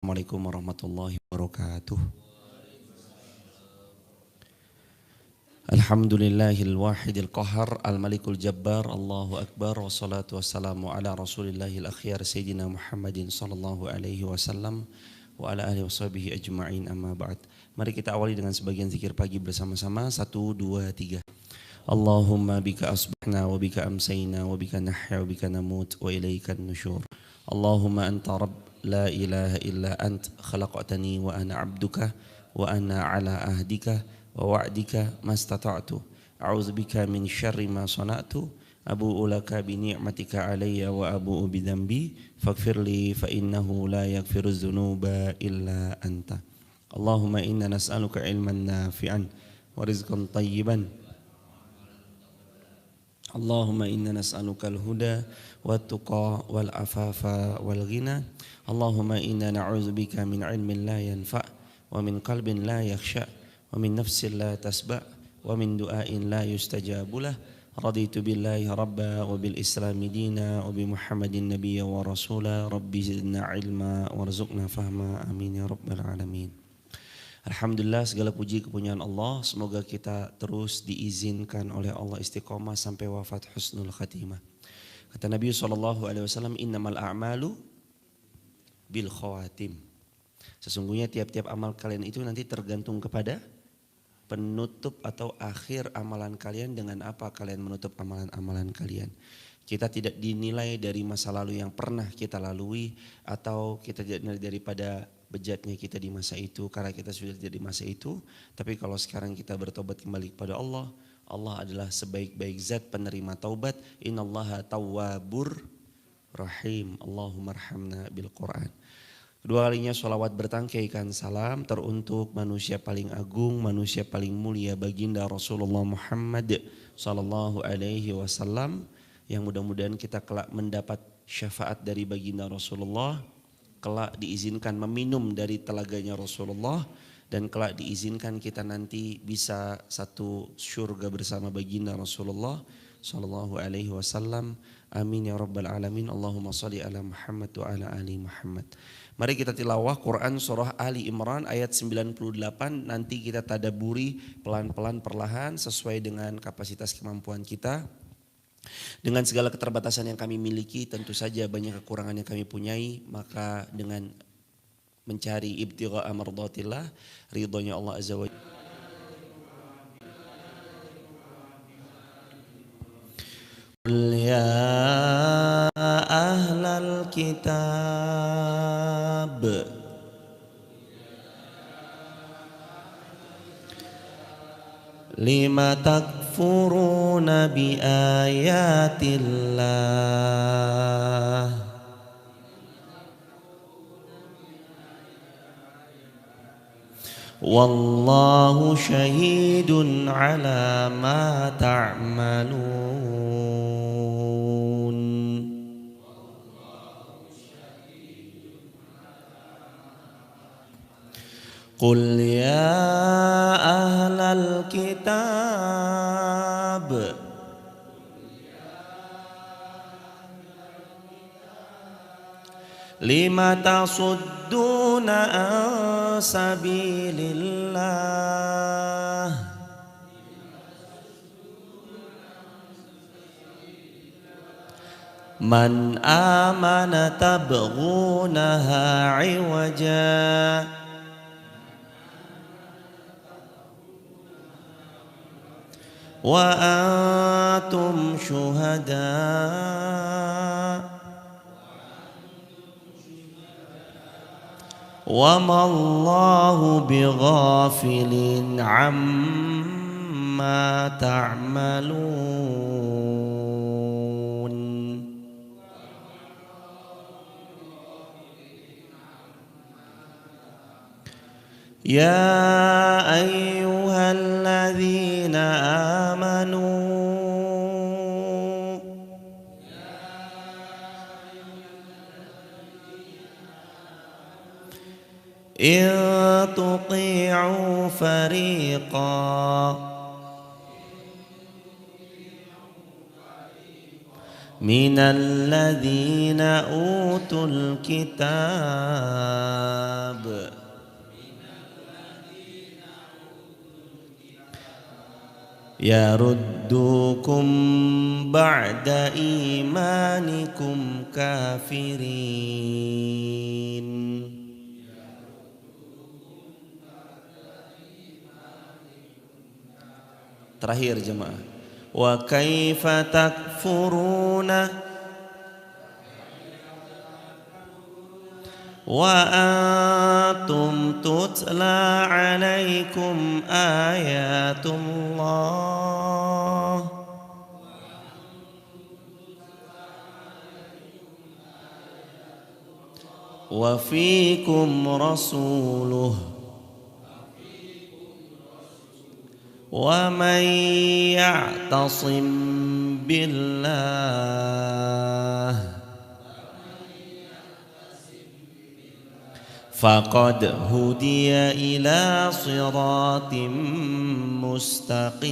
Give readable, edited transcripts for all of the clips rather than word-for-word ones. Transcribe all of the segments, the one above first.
Assalamualaikum warahmatullahi wabarakatuh. Alhamdulillahil wahidil qahar al-malikul jabbar Allahu akbar wassalatu wassalamu ala rasulillahil akhyar sayyidina Muhammadin sallallahu alaihi wasallam wa ala alihi washabihi ajma'in amma ba'd. Mari kita awali dengan sebagian zikir pagi bersama-sama. 1, 2, 3. Allahumma bika asbahna wa bika amsayna wa bika nahya wa bika namut wa ilaikan nusyur. Allahumma anta rabb la ilaha illa ant khalaqtani wa ana abduka wa ana ala ahdika wa wa'dika mastata'tu a'udzubika min syarri ma sana'tu abu'u laka bi ni'matika alayya wa abu'u bi dhanbi faghfirli fa innahu la yaghfiru dzunuba illa anta. Allahumma inna nas'aluka ilman nafi'an wa rizqan tayyiban. Allahumma inna nas'aluka al-huda wat-tuqa wal-afafa wal-ghina. Allahumma inna na'udzubika min ilmin la yanfa' wa min qalbin la yakhsha' wa min nafsin la tasba' wa min du'ain la yustajabu lah. Raditu billahi rabba wa bil islami dina wa bi Muhammadin nabiyya wa rasula. Rabbi zidna ilma warzuqna fahma. Amin ya rabbal alamin. Alhamdulillah, segala puji kepunyaan Allah. Semoga kita terus diizinkan oleh Allah istiqomah sampai wafat husnul khatimah. Kata Nabi SAW, innamal a'malu bil khawatim. Sesungguhnya tiap-tiap amal kalian itu nanti tergantung kepada penutup atau akhir amalan kalian. Dengan apa kalian menutup amalan-amalan kalian. Kita tidak dinilai dari masa lalu yang pernah kita lalui, atau kita tidak dinilai daripada bejatnya kita di masa itu karena kita sudah tidak di masa itu. Tapi kalau sekarang kita bertobat kembali kepada Allah, Allah adalah sebaik-baik zat penerima taubat. Innallaha tawwabur rahim. Allahumma arhamna bil Quran. Kedua kalinya sholawat bertangkaikan salam teruntuk manusia paling agung, manusia paling mulia, baginda Rasulullah Muhammad sallallahu alaihi wasallam, yang mudah-mudahan kita kelak mendapat syafaat dari baginda Rasulullah, kelak diizinkan meminum dari telaganya Rasulullah, dan kelak diizinkan kita nanti bisa satu surga bersama baginda Rasulullah sallallahu alaihi wasallam. Amin ya rabbal alamin. Allahumma shalli ala Muhammad wa ala ali Muhammad. Mari kita tilawah Quran surah Ali Imran ayat 98. Nanti kita tadaburi pelan-pelan perlahan sesuai dengan kapasitas kemampuan kita. Dengan segala keterbatasan yang kami miliki, tentu saja banyak kekurangan yang kami punyai, maka dengan mencari ibtigha mardatillah, ridhonya Allah azza wa jalla. Qul ya ahlal kitab lima takfuruna bi ayatillah wallahu syahidun ala ma ta'malun. Qul ya ahlal kitab lima tasudduna an sabilillah man amana tabghunaha iwaja wa antum syuhada wa mallahu bighafilin amma ta'malun. Ya ayyuhalladzina amanu in tuti'u fariqan minal ladzina utul kitab yaruddukum ba'da imanikum kafirin. Terakhir jemaah. Wa kaifa takfuruna wa antum tutla alaikum ayatullah wa fikum rasuluh wa man ya'tasim billah faqad hudiya ila siratim mustaqim.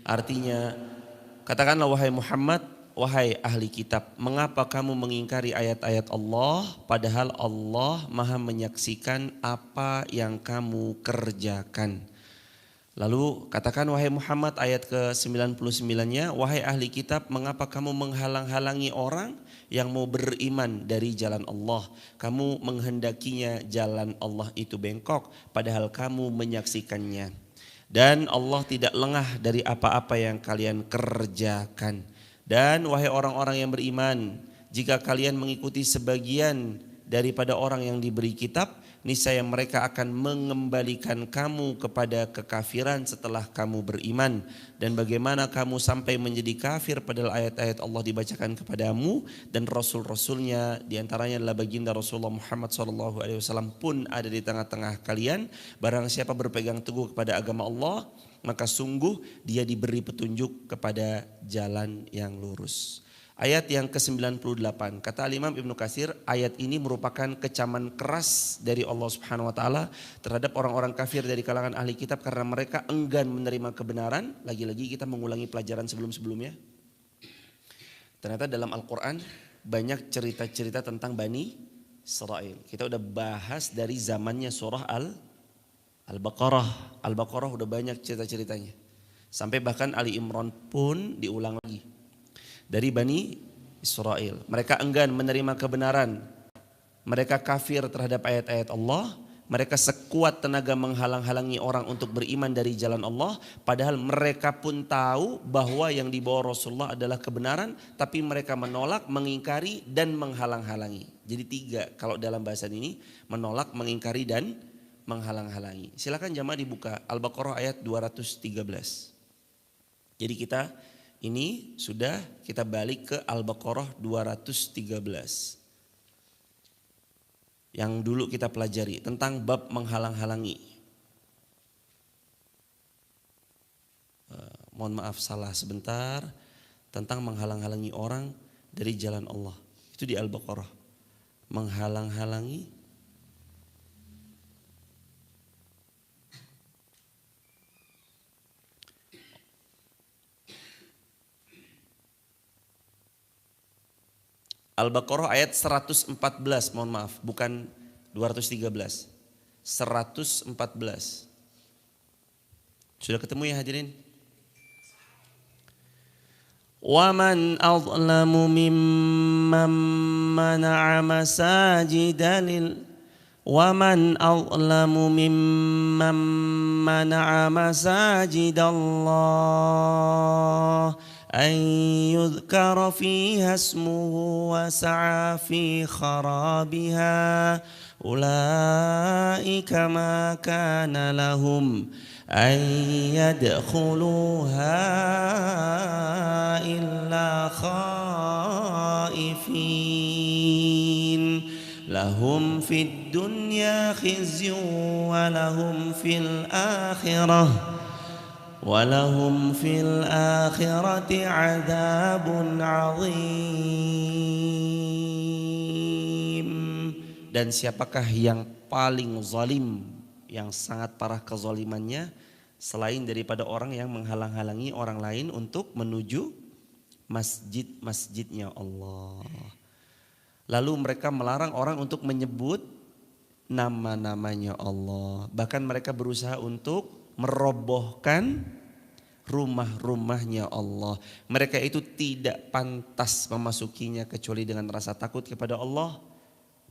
Artinya, katakanlah wahai Muhammad, wahai ahli kitab, mengapa kamu mengingkari ayat-ayat Allah padahal Allah Maha menyaksikan apa yang kamu kerjakan. Lalu katakan wahai Muhammad ayat ke-99-nya, wahai ahli kitab, mengapa kamu menghalang-halangi orang yang mau beriman dari jalan Allah? Kamu menghendakinya jalan Allah itu bengkok padahal kamu menyaksikannya. Dan Allah tidak lengah dari apa-apa yang kalian kerjakan. Dan wahai orang-orang yang beriman, jika kalian mengikuti sebagian daripada orang yang diberi kitab, niscaya mereka akan mengembalikan kamu kepada kekafiran setelah kamu beriman. Dan bagaimana kamu sampai menjadi kafir padahal ayat-ayat Allah dibacakan kepadamu dan Rasul-Rasulnya diantaranya adalah baginda Rasulullah Muhammad SAW pun ada di tengah-tengah kalian. Barang siapa berpegang teguh kepada agama Allah, maka sungguh dia diberi petunjuk kepada jalan yang lurus. Ayat yang ke-98, kata Imam Ibnu Katsir, ayat ini merupakan kecaman keras dari Allah Subhanahu wa taala terhadap orang-orang kafir dari kalangan ahli kitab karena mereka enggan menerima kebenaran. Lagi-lagi kita mengulangi pelajaran sebelum-sebelumnya. Ternyata dalam Al-Qur'an banyak cerita-cerita tentang Bani Israel. Kita udah bahas dari zamannya surah Al-Baqarah. Al-Baqarah udah banyak cerita-ceritanya. Sampai bahkan Ali Imran pun diulang lagi. Dari Bani Israel. Mereka enggan menerima kebenaran. Mereka kafir terhadap ayat-ayat Allah. Mereka sekuat tenaga menghalang-halangi orang untuk beriman dari jalan Allah. Padahal mereka pun tahu bahwa yang dibawa Rasulullah adalah kebenaran. Tapi mereka menolak, mengingkari dan menghalang-halangi. Jadi 3 kalau dalam bahasan ini. Menolak, mengingkari dan menghalang-halangi. Silakan jamaah dibuka Al-Baqarah ayat 213. Jadi ini sudah kita balik ke Al-Baqarah 213. Yang dulu kita pelajari tentang bab menghalang-halangi. Mohon maaf salah sebentar. Tentang menghalang-halangi orang dari jalan Allah. Itu di Al-Baqarah. Menghalang-halangi Al-Baqarah ayat 114, mohon maaf, bukan 213. 114. Sudah ketemu ya hadirin? وَمَنْ أَظْلَمُ مِمَّنْ مَنَعَ مَسَاجِدَ وَمَنْ أَظْلَمُ مِمَّنْ مَنَعَ مَسَاجِدَ اللَّهِ أَنْ يُذْكَرَ فِيهَا اسْمُهُ وَسَعَى فِي خَرَابِهَا أُولَئِكَ مَا كَانَ لَهُمْ أَنْ يَدْخُلُوهَا إِلَّا خَائِفِينَ لَهُمْ فِي الدُّنْيَا خِزْيٌ وَلَهُمْ فِي الْآخِرَةِ عَذَابٌ عَظِيمٌ. dan siapakah yang paling zalim, yang sangat parah kezalimannya selain daripada orang yang menghalang-halangi orang lain untuk menuju masjid-masjidnya Allah. Lalu mereka melarang orang untuk menyebut nama-namanya Allah. Bahkan mereka berusaha untuk merobohkan rumah-rumahnya Allah. Mereka itu tidak pantas memasukinya kecuali dengan rasa takut kepada Allah.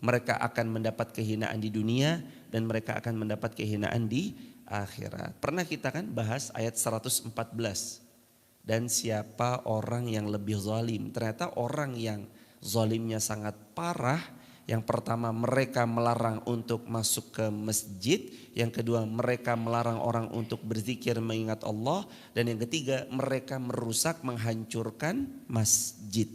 Mereka akan mendapat kehinaan di dunia dan mereka akan mendapat kehinaan di akhirat. Pernah kita kan bahas ayat 114. Dan siapa orang yang lebih zalim? Ternyata orang yang zalimnya sangat parah. Yang pertama, mereka melarang untuk masuk ke masjid. Yang kedua, mereka melarang orang untuk berzikir mengingat Allah. Dan yang ketiga, mereka merusak, menghancurkan masjid.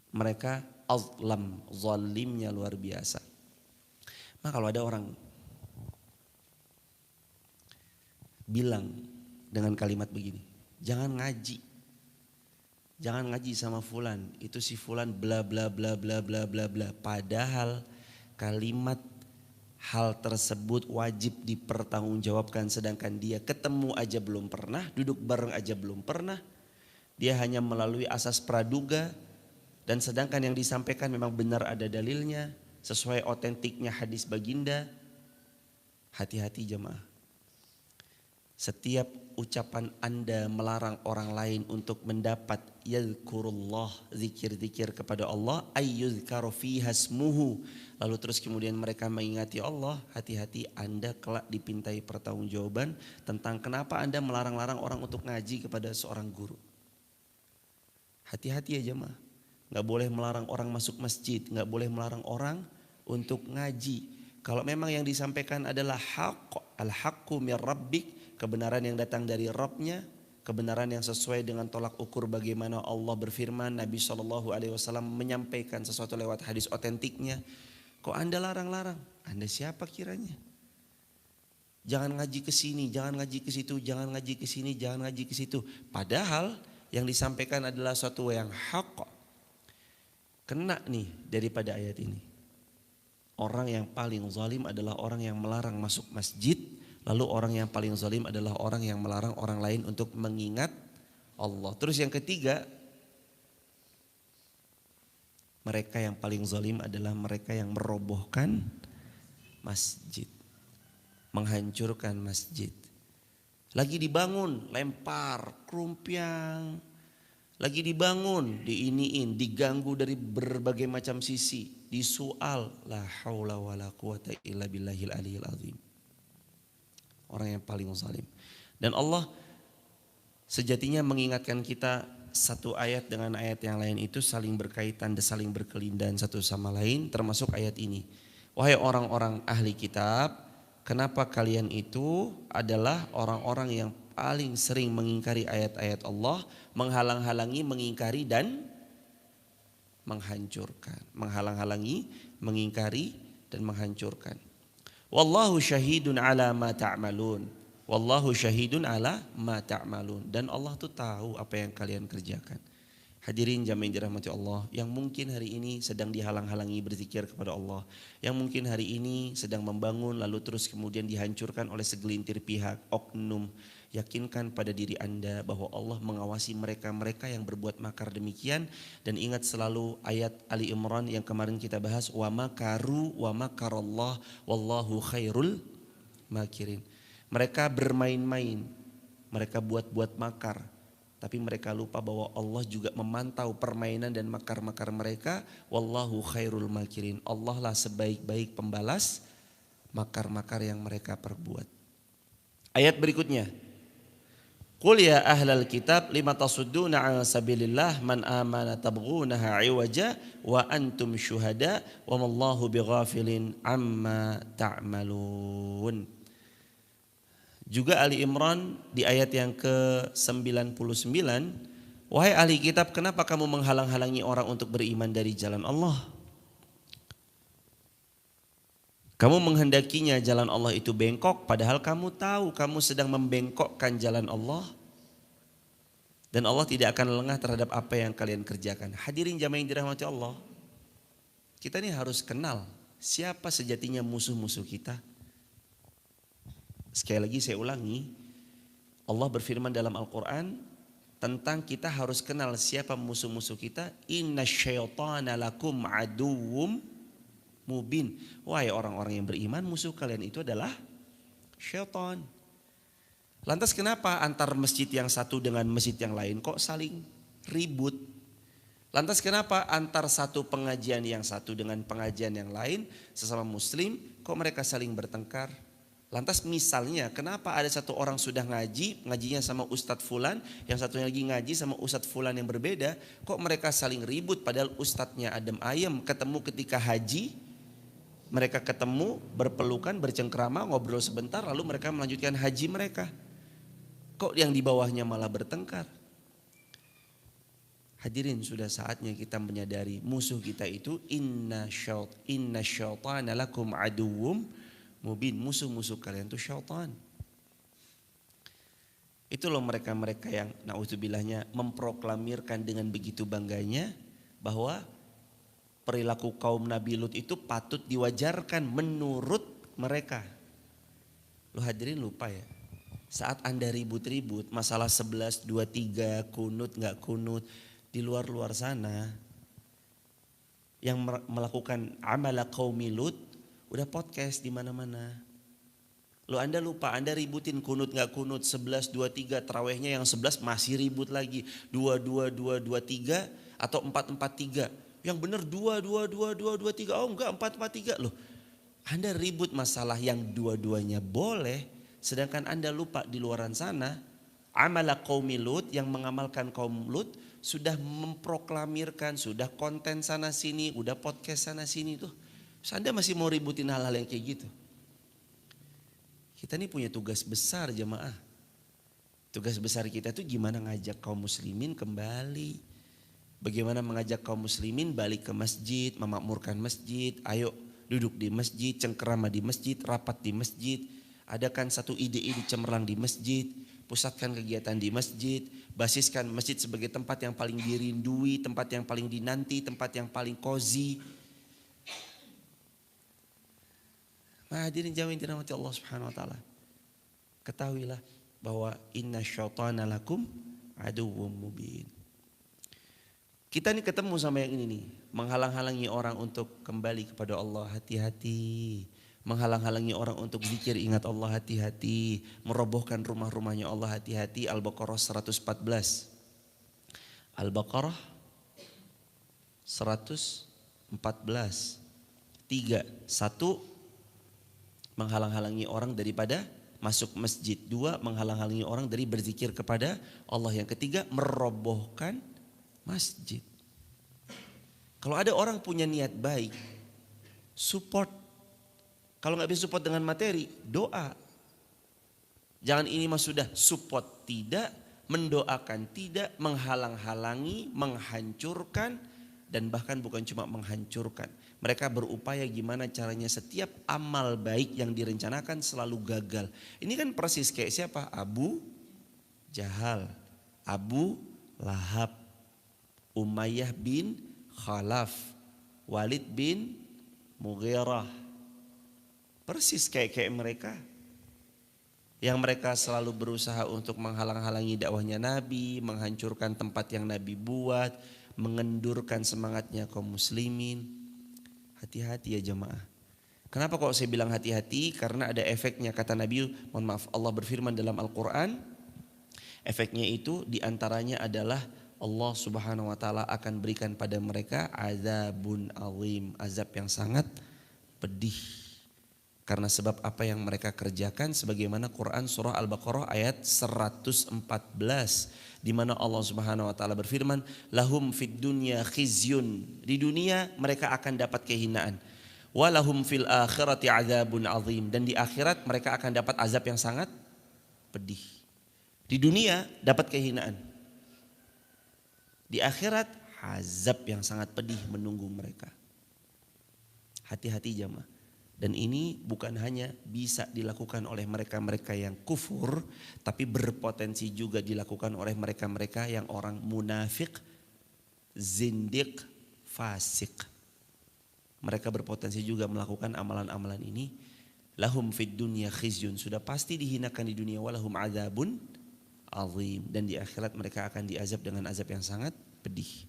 Mereka azlam, zalimnya luar biasa. Nah, kalau ada orang bilang dengan kalimat begini, jangan ngaji. Jangan ngaji sama fulan, itu si fulan bla bla bla bla bla bla bla. Padahal kalimat hal tersebut wajib dipertanggungjawabkan, sedangkan dia ketemu aja belum pernah, duduk bareng aja belum pernah. Dia hanya melalui asas praduga, dan sedangkan yang disampaikan memang benar ada dalilnya sesuai otentiknya hadis baginda. Hati-hati jemaah. Setiap ucapan Anda melarang orang lain untuk mendapat yadhkurullah, zikir-zikir kepada Allah, ayyuzkaru fiha ismuhu, lalu terus kemudian mereka mengingati Allah, hati-hati Anda kelak dipintai pertanggungjawaban tentang kenapa Anda melarang-larang orang untuk ngaji kepada seorang guru. Hati-hati ya jemaah. Gak boleh melarang orang masuk masjid, gak boleh melarang orang untuk ngaji. Kalau memang yang disampaikan adalah haqq, al-haqqu mir rabbik, kebenaran yang datang dari Rabbnya, kebenaran yang sesuai dengan tolak ukur bagaimana Allah berfirman, Nabi SAW menyampaikan sesuatu lewat hadis otentiknya. Kok Anda larang-larang? Anda siapa kiranya? Jangan ngaji ke sini, jangan ngaji ke situ, jangan ngaji ke sini, jangan ngaji ke situ. Padahal yang disampaikan adalah sesuatu yang haqq. Kena nih daripada ayat ini. Orang yang paling zalim adalah orang yang melarang masuk masjid. Lalu orang yang paling zalim adalah orang yang melarang orang lain untuk mengingat Allah. Terus yang ketiga, mereka yang paling zalim adalah mereka yang merobohkan masjid. Menghancurkan masjid. Lagi dibangun, lempar, kerumpiang. Lagi dibangun, diiniin, diganggu dari berbagai macam sisi, disual, la haula wala quwata illa billahil aliyil azim. Orang yang paling zalim. Dan Allah sejatinya mengingatkan kita satu ayat dengan ayat yang lain itu saling berkaitan dan saling berkelindahan satu sama lain, termasuk ayat ini. Wahai orang-orang ahli kitab, kenapa kalian itu adalah orang-orang yang paling sering mengingkari ayat-ayat Allah, menghalang-halangi, mengingkari dan menghancurkan. Menghalang-halangi, mengingkari dan menghancurkan. Wallahu syahidun ala ma ta'malun. Wallahu syahidun ala ma ta'malun. Dan Allah tuh tahu apa yang kalian kerjakan. Hadirin jamaah yang dirahmati Allah, yang mungkin hari ini sedang dihalang-halangi berzikir kepada Allah, yang mungkin hari ini sedang membangun lalu terus kemudian dihancurkan oleh segelintir pihak, oknum. Yakinkan pada diri Anda bahwa Allah mengawasi mereka-mereka yang berbuat makar demikian. Dan ingat selalu ayat Ali Imran yang kemarin kita bahas, wa makaru wa makarallah wallahu khairul makirin. Mereka bermain-main, mereka buat-buat makar, tapi mereka lupa bahwa Allah juga memantau permainan dan makar-makar mereka. Wallahu khairul makirin. Allah lah sebaik-baik pembalas makar-makar yang mereka perbuat. Ayat berikutnya. Qul ya ahlal kitab lima tasudduna an sabilillah man amana tabghunaha iwaja wa antum syuhada wa mallahu bighafilin amma ta'malun. Juga Ali Imran di ayat yang ke-99, wahai ahli kitab, kenapa kamu menghalang-halangi orang untuk beriman dari jalan Allah? Kamu menghendakinya jalan Allah itu bengkok, padahal kamu tahu kamu sedang membengkokkan jalan Allah. Dan Allah tidak akan lengah terhadap apa yang kalian kerjakan. Hadirin jamaah yang dirahmati Allah, kita ini harus kenal Siapa sejatinya musuh-musuh kita? Sekali lagi saya ulangi, Allah berfirman dalam Al-Quran tentang kita harus kenal siapa musuh-musuh kita. Inna syaitana lakum aduwwum mubin. Wahai orang-orang yang beriman, musuh kalian itu adalah syaitan. Lantas kenapa antar masjid yang satu dengan masjid yang lain kok saling ribut? Lantas kenapa antar satu pengajian yang satu dengan pengajian yang lain sesama muslim kok mereka saling bertengkar? Lantas misalnya kenapa ada satu orang sudah ngaji, ngajinya sama Ustadz Fulan, yang satunya lagi ngaji sama Ustadz Fulan yang berbeda, kok mereka saling ribut padahal Ustadznya adem ayem, ketemu ketika haji, mereka ketemu, berpelukan, bercengkrama, ngobrol sebentar lalu mereka melanjutkan haji mereka. Kok yang di bawahnya malah bertengkar? Hadirin, sudah saatnya kita menyadari musuh kita itu inna syaitana lakum aduwwum mubin. Musuh-musuh kalian itu syaitan. Itu loh mereka-mereka yang na'udzubillahnya memproklamirkan dengan begitu bangganya bahwa perilaku kaum Nabi Lut itu patut diwajarkan menurut mereka. Lo hadirin lupa ya, saat Anda ribut-ribut masalah 11, 23, kunut gak kunut, di luar-luar sana yang melakukan amala qaumi Lut udah podcast di mana-mana. Lo Anda lupa, Anda ributin kunut gak kunut, 11, 23, tarawehnya yang 11 masih ribut lagi. 2, 2, 2, 2, 3 atau 4, 4, 3. Yang benar 2, 2, 2, 2, 2, 3. Oh enggak 4, 4, 3 loh. Anda ribut masalah yang dua-duanya boleh, sedangkan Anda lupa di luaran sana amala qaumi Lut, yang mengamalkan kaum Lut sudah memproklamirkan, sudah konten sana sini, udah podcast sana sini tuh. Terus Anda masih mau ributin hal-hal yang kayak gitu. Kita ini punya tugas besar jamaah. Tugas besar kita tuh gimana ngajak kaum muslimin kembali. Bagaimana mengajak kaum muslimin balik ke masjid, memakmurkan masjid. Ayo duduk di masjid, cengkerama di masjid, rapat di masjid. Adakan satu ide-ide cemerlang di masjid. Pusatkan kegiatan di masjid. Basiskan masjid sebagai tempat yang paling dirindui, tempat yang paling dinanti, tempat yang paling cozy. Hadirin jamaah yang dirahmati Allah Subhanahu wa taala. Ketahuilah bahwa inna syaitana lakum aduwwum mubin. Kita ini ketemu sama yang ini nih, menghalang-halangi orang untuk kembali kepada Allah, hati-hati. Menghalang-halangi orang untuk zikir, ingat Allah, hati-hati. Merobohkan rumah-rumahnya Allah, hati-hati. Al-Baqarah 114. Al-Baqarah 114. 3. 1. Menghalang-halangi orang daripada masuk masjid. 2. Menghalang-halangi orang dari berzikir kepada Allah. Yang ketiga, merobohkan masjid. Kalau ada orang punya niat baik, support. Kalau nggak bisa support dengan materi, doa. Jangan ini mah sudah support tidak, mendoakan tidak, menghalang-halangi, menghancurkan, dan bahkan bukan cuma menghancurkan. Mereka berupaya gimana caranya setiap amal baik yang direncanakan selalu gagal. Ini kan persis kayak siapa? Abu Jahal, Abu Lahab, Umayyah bin Khalaf, Walid bin Mughirah. Persis kayak mereka. Yang mereka selalu berusaha untuk menghalang-halangi dakwahnya Nabi, menghancurkan tempat yang Nabi buat, mengendurkan semangatnya kaum muslimin. Hati-hati ya jemaah. Kenapa kok saya bilang hati-hati? Karena ada efeknya, kata Nabi, mohon maaf, Allah berfirman dalam Al-Quran. Efeknya itu diantaranya adalah Allah Subhanahu wa taala akan berikan pada mereka azabun azim, azab yang sangat pedih. Karena sebab apa yang mereka kerjakan, sebagaimana Quran surah Al-Baqarah ayat 114, di mana Allah Subhanahu wa taala berfirman, lahum fid dunya khizyun, di dunia mereka akan dapat kehinaan, walahum fil akhirati adzabun azim, dan di akhirat mereka akan dapat azab yang sangat pedih. Di dunia dapat kehinaan, di akhirat azab yang sangat pedih menunggu mereka. Hati-hati jamaah. Dan ini bukan hanya bisa dilakukan oleh mereka-mereka yang kufur, tapi berpotensi juga dilakukan oleh mereka-mereka yang orang munafik, zindik, fasik. mereka berpotensi juga melakukan amalan-amalan ini. Lahum fid dunya khizyun, sudah pasti dihinakan di dunia, walahum adzabun azim, dan di akhirat mereka akan diazab dengan azab yang sangat pedih.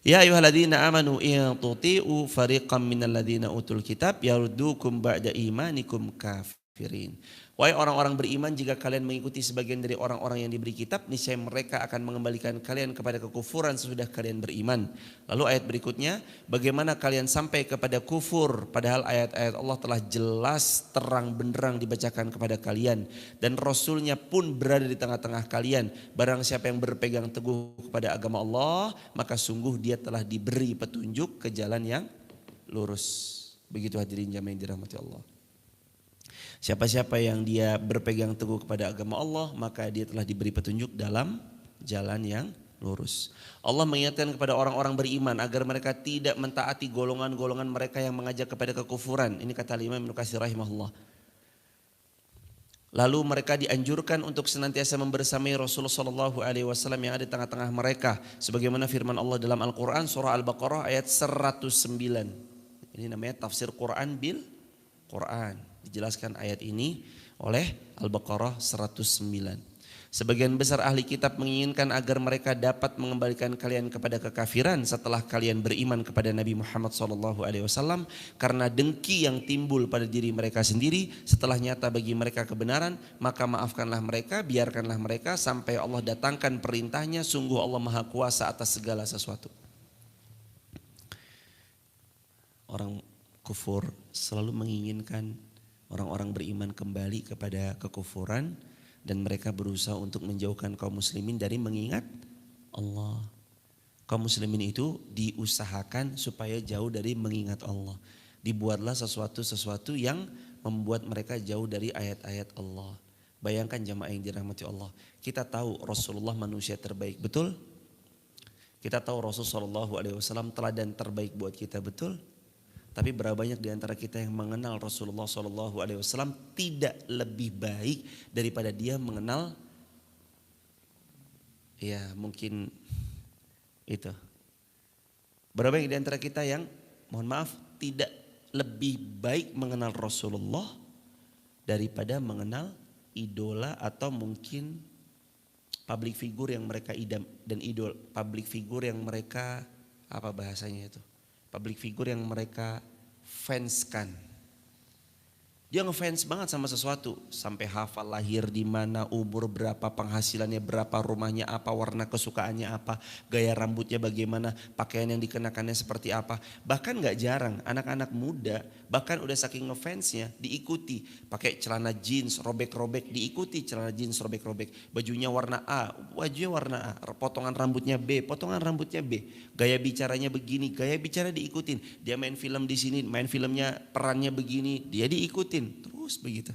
Ya ayyuhalladzina amanu in tuti'u fariqam minal ladzina utul kitab yaruddukum ba'da imanikum kafirin. Wahai orang-orang beriman, jika kalian mengikuti sebagian dari orang-orang yang diberi kitab, niscaya mereka akan mengembalikan kalian kepada kekufuran sesudah kalian beriman. Lalu ayat berikutnya, bagaimana kalian sampai kepada kufur padahal ayat-ayat Allah telah jelas terang benderang dibacakan kepada kalian dan Rasulnya pun berada di tengah-tengah kalian. Barang siapa yang berpegang teguh kepada agama Allah, maka sungguh dia telah diberi petunjuk ke jalan yang lurus. Begitu hadirin jamaah yang dirahmati Allah. Siapa-siapa yang dia berpegang teguh kepada agama Allah, maka dia telah diberi petunjuk dalam jalan yang lurus. Allah mengingatkan kepada orang-orang beriman agar mereka tidak mentaati golongan-golongan mereka yang mengajak kepada kekufuran. Ini kata Imam Ibnu Katsir rahimahullah. Lalu mereka dianjurkan untuk senantiasa membersamai Rasulullah SAW yang ada di tengah-tengah mereka. Sebagaimana firman Allah dalam Al-Quran surah Al-Baqarah ayat 109. Ini namanya tafsir Quran bil Quran. Dijelaskan ayat ini oleh Al-Baqarah 109. Sebagian besar ahli kitab menginginkan agar mereka dapat mengembalikan kalian kepada kekafiran setelah kalian beriman kepada Nabi Muhammad SAW karena dengki yang timbul pada diri mereka sendiri setelah nyata bagi mereka kebenaran, maka maafkanlah mereka, biarkanlah mereka sampai Allah datangkan perintahnya, sungguh Allah Maha Kuasa atas segala sesuatu. Orang kufur selalu menginginkan orang-orang beriman kembali kepada kekufuran dan mereka berusaha untuk menjauhkan kaum muslimin dari mengingat Allah. Kaum muslimin itu diusahakan supaya jauh dari mengingat Allah. Dibuatlah sesuatu yang membuat mereka jauh dari ayat-ayat Allah. Bayangkan jamaah yang dirahmati Allah. Kita tahu Rasulullah manusia terbaik, betul? Kita tahu Rasulullah SAW teladan terbaik buat kita, betul? Tapi berapa banyak di antara kita yang mengenal Rasulullah SAW tidak lebih baik daripada dia mengenal, ya mungkin itu. Berapa banyak di antara kita yang, mohon maaf, tidak lebih baik mengenal Rasulullah daripada mengenal idola atau mungkin public figure yang mereka idam, dan public figure yang mereka, apa bahasanya itu? Public figure yang mereka fanskan. Dia ngefans banget sama sesuatu, sampai hafal lahir di mana, umur berapa, penghasilannya berapa, rumahnya apa, warna kesukaannya apa, gaya rambutnya bagaimana, pakaian yang dikenakannya seperti apa. Bahkan gak jarang anak-anak muda bahkan udah saking ngefansnya diikuti, pakai celana jeans robek-robek, diikuti celana jeans robek-robek, bajunya warna A, bajunya warna A, potongan rambutnya B, potongan rambutnya B, gaya bicaranya begini, gaya bicara diikutin. Dia main film di sini, main filmnya perannya begini, dia diikutin. Terus begitu.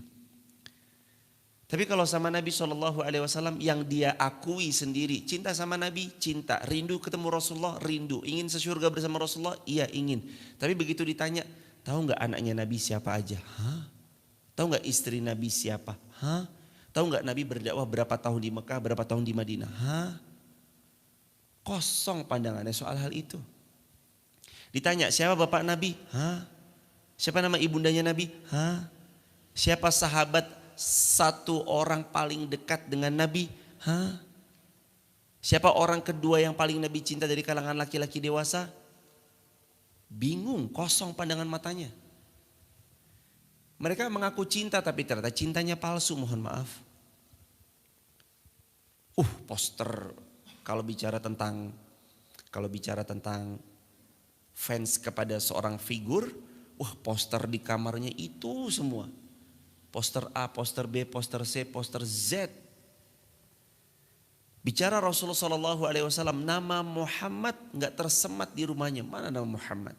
Tapi kalau sama Nabi SAW yang dia akui sendiri, cinta sama Nabi, cinta, rindu ketemu Rasulullah, rindu, ingin sesyurga bersama Rasulullah, iya ingin. Tapi begitu ditanya, tahu nggak anaknya Nabi siapa aja? Hah? Tahu nggak istri Nabi siapa? Hah? Tahu nggak Nabi berdakwah berapa tahun di Mekah, berapa tahun di Madinah? Hah? Kosong pandangannya soal hal itu. Ditanya siapa bapak Nabi? Hah? Siapa nama ibundanya Nabi? Hah? Siapa sahabat satu orang paling dekat dengan Nabi? Hah? Siapa orang kedua yang paling Nabi cinta dari kalangan laki-laki dewasa? Bingung, kosong pandangan matanya. Mereka mengaku cinta tapi ternyata cintanya palsu, mohon maaf. Poster kalau bicara tentang fans kepada seorang figur, poster di kamarnya itu semua. Poster A, poster B, poster C, poster Z. Bicara Rasulullah SAW, nama Muhammad nggak tersemat di rumahnya. Mana nama Muhammad?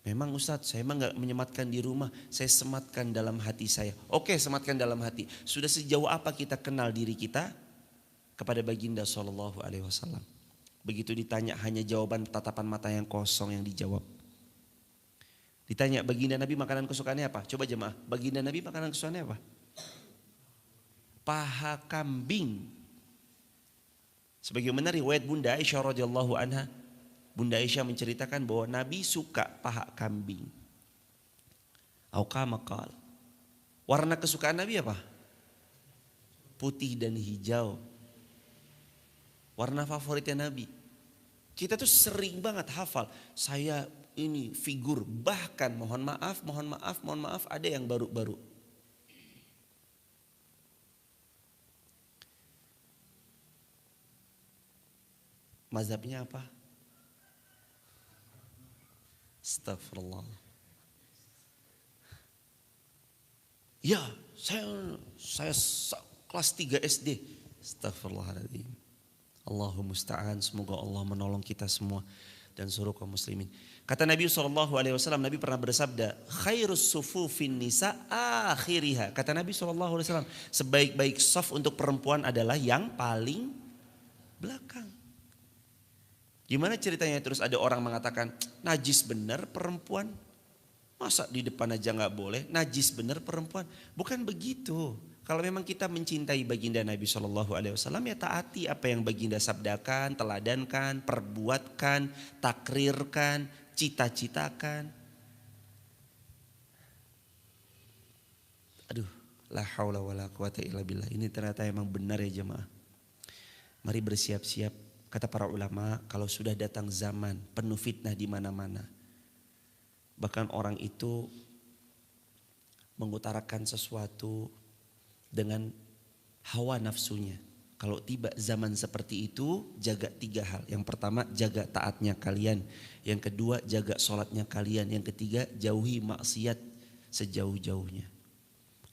Memang Ustadz, saya emang nggak menyematkan di rumah, saya sematkan dalam hati saya. Oke, sematkan dalam hati. Sudah sejauh apa kita kenal diri kita kepada baginda SAW? Begitu ditanya hanya jawaban tatapan mata yang kosong yang dijawab. Ditanya baginda Nabi makanan kesukaannya apa? Coba jemaah, baginda Nabi makanan kesukaannya apa? Paha kambing. Sebagaimana riwayat Bunda Aisyah radhiyallahu anha, Bunda Aisyah menceritakan bahwa Nabi suka paha kambing. Au kama qala. Warna kesukaan Nabi apa? Putih dan hijau. Warna favoritnya Nabi. Kita tuh sering banget hafal. Saya ini figur, bahkan mohon maaf ada yang baru-baru. Mazhabnya apa? Astagfirullah. Ya, saya kelas 3 SD. Astagfirullahaladzim. Allahumma musta'an, semoga Allah menolong kita semua dan seluruh kaum muslimin. Kata Nabi SAW, Nabi pernah bersabda, khairus sufufin nisa akhiriha. Kata Nabi SAW, sebaik-baik saf untuk perempuan adalah yang paling belakang. Gimana ceritanya? Terus ada orang mengatakan, najis benar perempuan. Masa di depan aja gak boleh, najis benar perempuan. Bukan begitu. Kalau memang kita mencintai baginda Nabi SAW, ya taati apa yang baginda sabdakan, teladankan, perbuatkan, takrirkan, cita-citakan. Aduh, la haula wa la quwata illa billah. Ini ternyata emang benar ya jemaah. Mari bersiap-siap. Kata para ulama, kalau sudah datang zaman penuh fitnah di mana-mana. Bahkan orang itu mengutarakan sesuatu dengan hawa nafsunya. Kalau tiba zaman seperti itu, jaga 3 hal. Yang pertama, jaga taatnya kalian. Yang kedua, jaga sholatnya kalian. Yang ketiga, jauhi maksiat sejauh-jauhnya.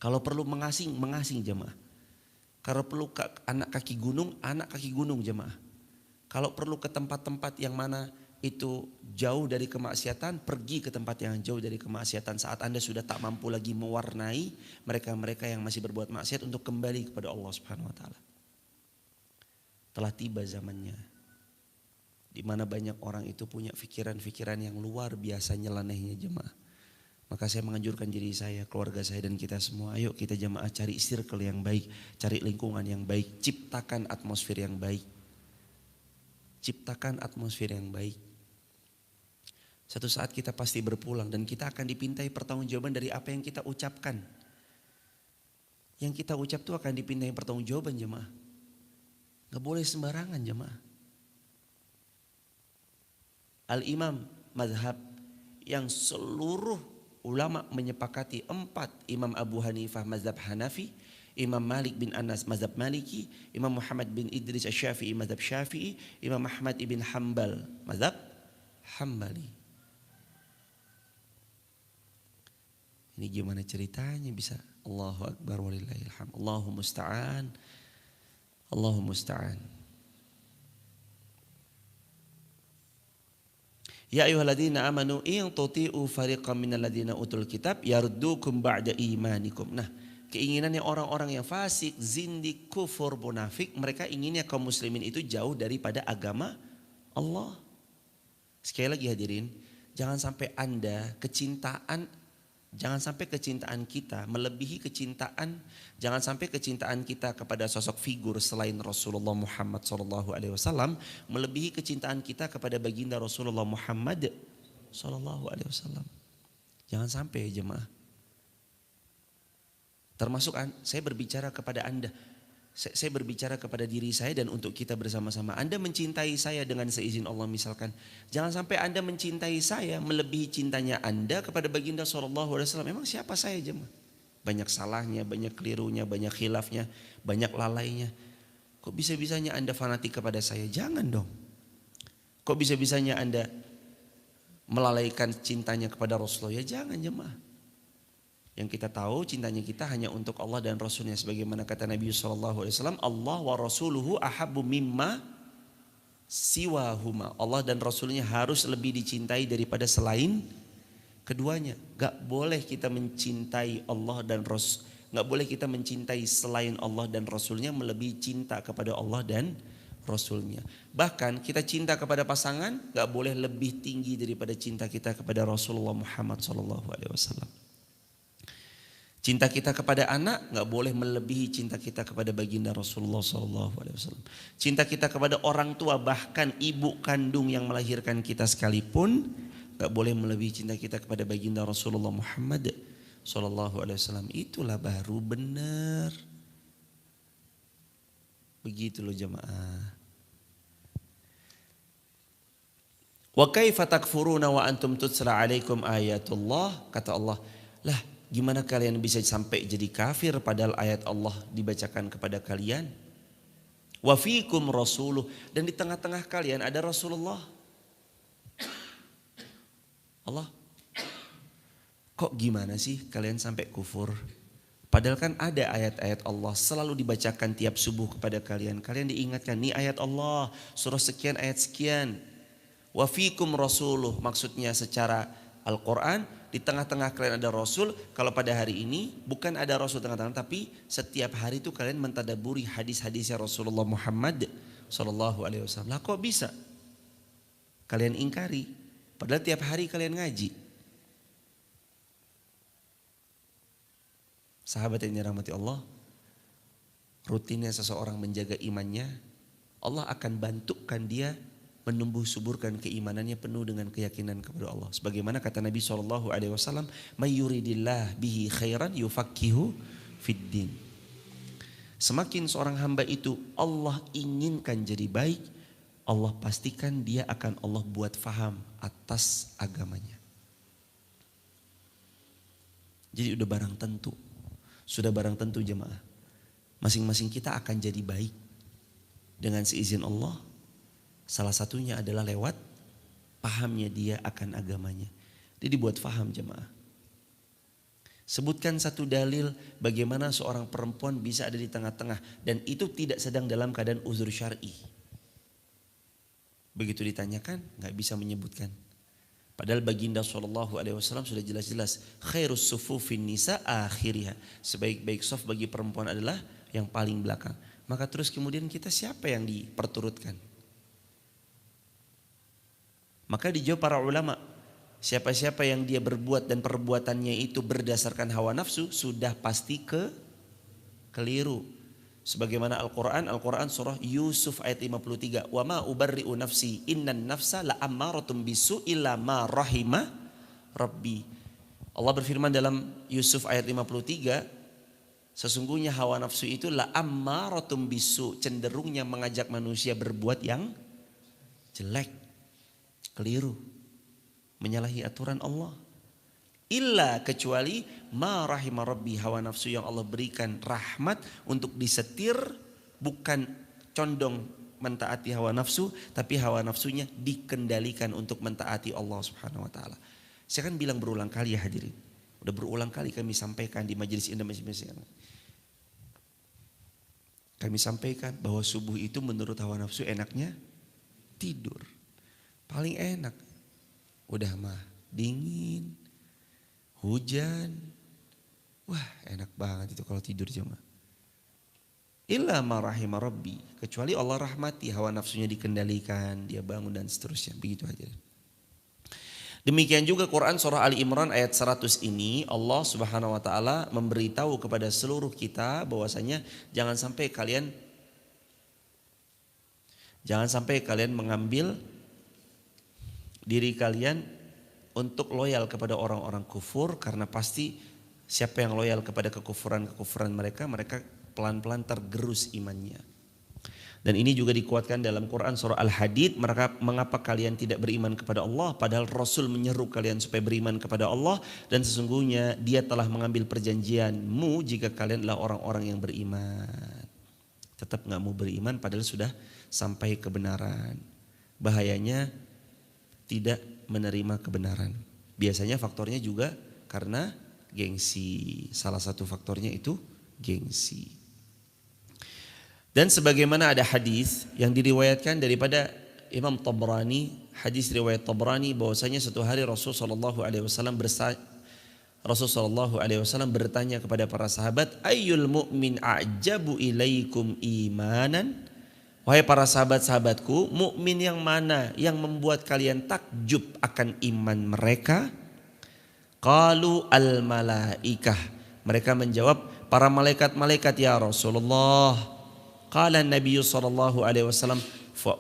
Kalau perlu mengasing jemaah. Kalau perlu anak kaki gunung jemaah. Kalau perlu ke tempat-tempat yang mana itu jauh dari kemaksiatan, pergi ke tempat yang jauh dari kemaksiatan saat Anda sudah tak mampu lagi mewarnai mereka-mereka yang masih berbuat maksiat untuk kembali kepada Allah Subhanahu wa taala. Telah tiba zamannya di mana banyak orang itu punya pikiran-pikiran yang luar biasa nyelenehnya jemaah. Maka saya menganjurkan diri saya, keluarga saya dan kita semua, ayo kita jemaah cari circle yang baik, cari lingkungan yang baik, ciptakan atmosfer yang baik. Ciptakan atmosfer yang baik. Satu saat kita pasti berpulang dan kita akan dipintai pertanggungjawaban dari apa yang kita ucapkan. Yang kita ucap itu akan dipintai pertanggungjawaban jemaah. Gak boleh sembarangan jemaah. Al-Imam madhab yang seluruh ulama menyepakati 4. Imam Abu Hanifah mazhab Hanafi, Imam Malik bin Anas mazhab Maliki, Imam Muhammad bin Idris Asy-Syafi'i mazhab Syafi'i, Imam Ahmad ibn Hanbal mazhab Hambali. Ini gimana ceritanya bisa? Allahu Akbar walillahil hamd. Allahumma musta'an. Allahumma musta'an. Ya ayyuhalladzina amanu in tuti'u fariqam minal ladzina utul kitab yaruddukum ba'da imanikum. Nah, keinginannya orang-orang yang fasik, zindik, kufur, munafik, mereka inginnya kaum muslimin itu jauh daripada agama Allah. Sekali lagi hadirin, jangan sampai kecintaan kita melebihi jangan sampai kecintaan kita kepada sosok figur selain Rasulullah Muhammad SAW melebihi kecintaan kita kepada baginda Rasulullah Muhammad SAW. Jangan sampai jemaah. Termasuk saya berbicara kepada Anda, saya berbicara kepada diri saya dan untuk kita bersama-sama. Anda mencintai saya dengan seizin Allah misalkan. Jangan sampai Anda mencintai saya melebihi cintanya Anda kepada baginda SAW. Memang siapa saya jemaah? Banyak salahnya, banyak kelirunya, banyak khilafnya, banyak lalainya. Kok bisa-bisanya Anda fanatik kepada saya? Jangan dong. Kok bisa-bisanya Anda melalaikan cintanya kepada Rasulullah? Ya jangan jemaah. Yang kita tahu cintanya kita hanya untuk Allah dan Rasulnya. Sebagaimana kata Nabi SAW, Allah wa Rasuluhu ahabbu mimma siwahuma. Allah dan Rasulnya harus lebih dicintai daripada selain keduanya. Gak boleh kita mencintai Allah dan Rasul. Gak boleh kita mencintai selain Allah dan Rasulnya melebihi cinta kepada Allah dan Rasulnya. Bahkan kita cinta kepada pasangan gak boleh lebih tinggi daripada cinta kita kepada Rasulullah Muhammad SAW. Cinta kita kepada anak nggak boleh melebihi cinta kita kepada baginda Rasulullah SAW. Cinta kita kepada orang tua, bahkan ibu kandung yang melahirkan kita sekalipun, nggak boleh melebihi cinta kita kepada baginda Rasulullah Muhammad SAW. Itulah baru benar. Begitu loh jemaah. Wa kaifa takfuruna wa antum tutsla alaikum ayatullah. Kata Allah, lah gimana kalian bisa sampai jadi kafir padahal ayat Allah dibacakan kepada kalian? Wa fikum rasuluh, dan di tengah-tengah kalian ada Rasulullah. Allah, kok gimana sih kalian sampai kufur? Padahal kan ada ayat-ayat Allah selalu dibacakan tiap subuh kepada kalian. Kalian diingatkan, nih ayat Allah, surah sekian ayat sekian. Wa fikum rasuluh, maksudnya secara Al-Quran di tengah-tengah kalian ada Rasul. Kalau pada hari ini bukan ada Rasul tengah-tengah, tapi setiap hari itu kalian mentadaburi hadis-hadisnya Rasulullah Muhammad SAW. Lah kok bisa kalian ingkari? Padahal tiap hari kalian ngaji. Sahabat yang dirahmati Allah, rutinnya seseorang menjaga imannya, Allah akan bantukan dia menumbuh suburkan keimanannya penuh dengan keyakinan kepada Allah. Sebagaimana kata Nabi SAW, "Mayyuridillah bihi khairan yufaqihu fiddin." Semakin seorang hamba itu Allah inginkan jadi baik, Allah pastikan dia akan Allah buat faham atas agamanya. Jadi udah barang tentu. Sudah barang tentu jemaah. Masing-masing kita akan jadi baik dengan seizin Allah. Salah satunya adalah lewat pahamnya dia akan agamanya. Dia dibuat faham jemaah. Sebutkan satu dalil bagaimana seorang perempuan bisa ada di tengah-tengah. Dan itu tidak sedang dalam keadaan uzur syar'i. Begitu ditanyakan gak bisa menyebutkan. Padahal baginda SAW sudah jelas-jelas. Khairus sufufin nisa akhiriha. Sebaik-baik saf bagi perempuan adalah yang paling belakang. Maka terus kemudian kita siapa yang diperturutkan? Maka dijawab para ulama, siapa-siapa yang dia berbuat dan perbuatannya itu berdasarkan hawa nafsu sudah pasti keliru. Sebagaimana Al-Quran surah Yusuf ayat 53. Wa ma ubarri'u nafsi innan nafsa la ammaratum bisu illa ma rahima rabbi. Allah berfirman dalam Yusuf ayat 53, sesungguhnya hawa nafsu itu la ammaratum bisu, cenderungnya mengajak manusia berbuat yang jelek. Keliru, menyalahi aturan Allah. Illa kecuali ma rahimah rabbi, hawa nafsu yang Allah berikan rahmat untuk disetir, bukan condong mentaati hawa nafsu, tapi hawa nafsunya dikendalikan untuk mentaati Allah Subhanahu wa taala. Saya kan bilang berulang kali ya hadirin. Udah berulang kali kami sampaikan di majelis ini. Kami sampaikan bahwa subuh itu menurut hawa nafsu enaknya tidur. Paling enak. Udah mah dingin, hujan. Wah enak banget itu kalau tidur jemaah. Illa ma rahimah rabbi. Kecuali Allah rahmati, hawa nafsunya dikendalikan, dia bangun dan seterusnya. Begitu aja. Demikian juga Quran surah Ali Imran ayat 100 ini Allah Subhanahu wa taala memberitahu kepada seluruh kita bahwasanya jangan sampai kalian mengambil diri kalian untuk loyal kepada orang-orang kufur, karena pasti siapa yang loyal kepada kekufuran mereka pelan-pelan tergerus imannya. Dan ini juga dikuatkan dalam Quran surah Al-Hadid, mengapa kalian tidak beriman kepada Allah padahal Rasul menyeru kalian supaya beriman kepada Allah, dan sesungguhnya dia telah mengambil perjanjianmu jika kalian adalah orang-orang yang beriman. Tetap gak mau beriman padahal sudah sampai kebenaran. Bahayanya tidak menerima kebenaran. Biasanya faktornya juga karena gengsi. Salah satu faktornya itu gengsi. Dan sebagaimana ada hadis yang diriwayatkan daripada Imam Tabrani, hadis riwayat Tabrani bahwasanya suatu hari Rasulullah SAW bertanya kepada para sahabat, ayyul mu'min a'jabu ilaikum imanan? Wahai para sahabat-sahabatku, mukmin yang mana yang membuat kalian takjub akan iman mereka? Qalu al-malaikah. Mereka menjawab, para malaikat-malaikat ya Rasulullah. Qala Nabi sallallahu alaihi wasallam,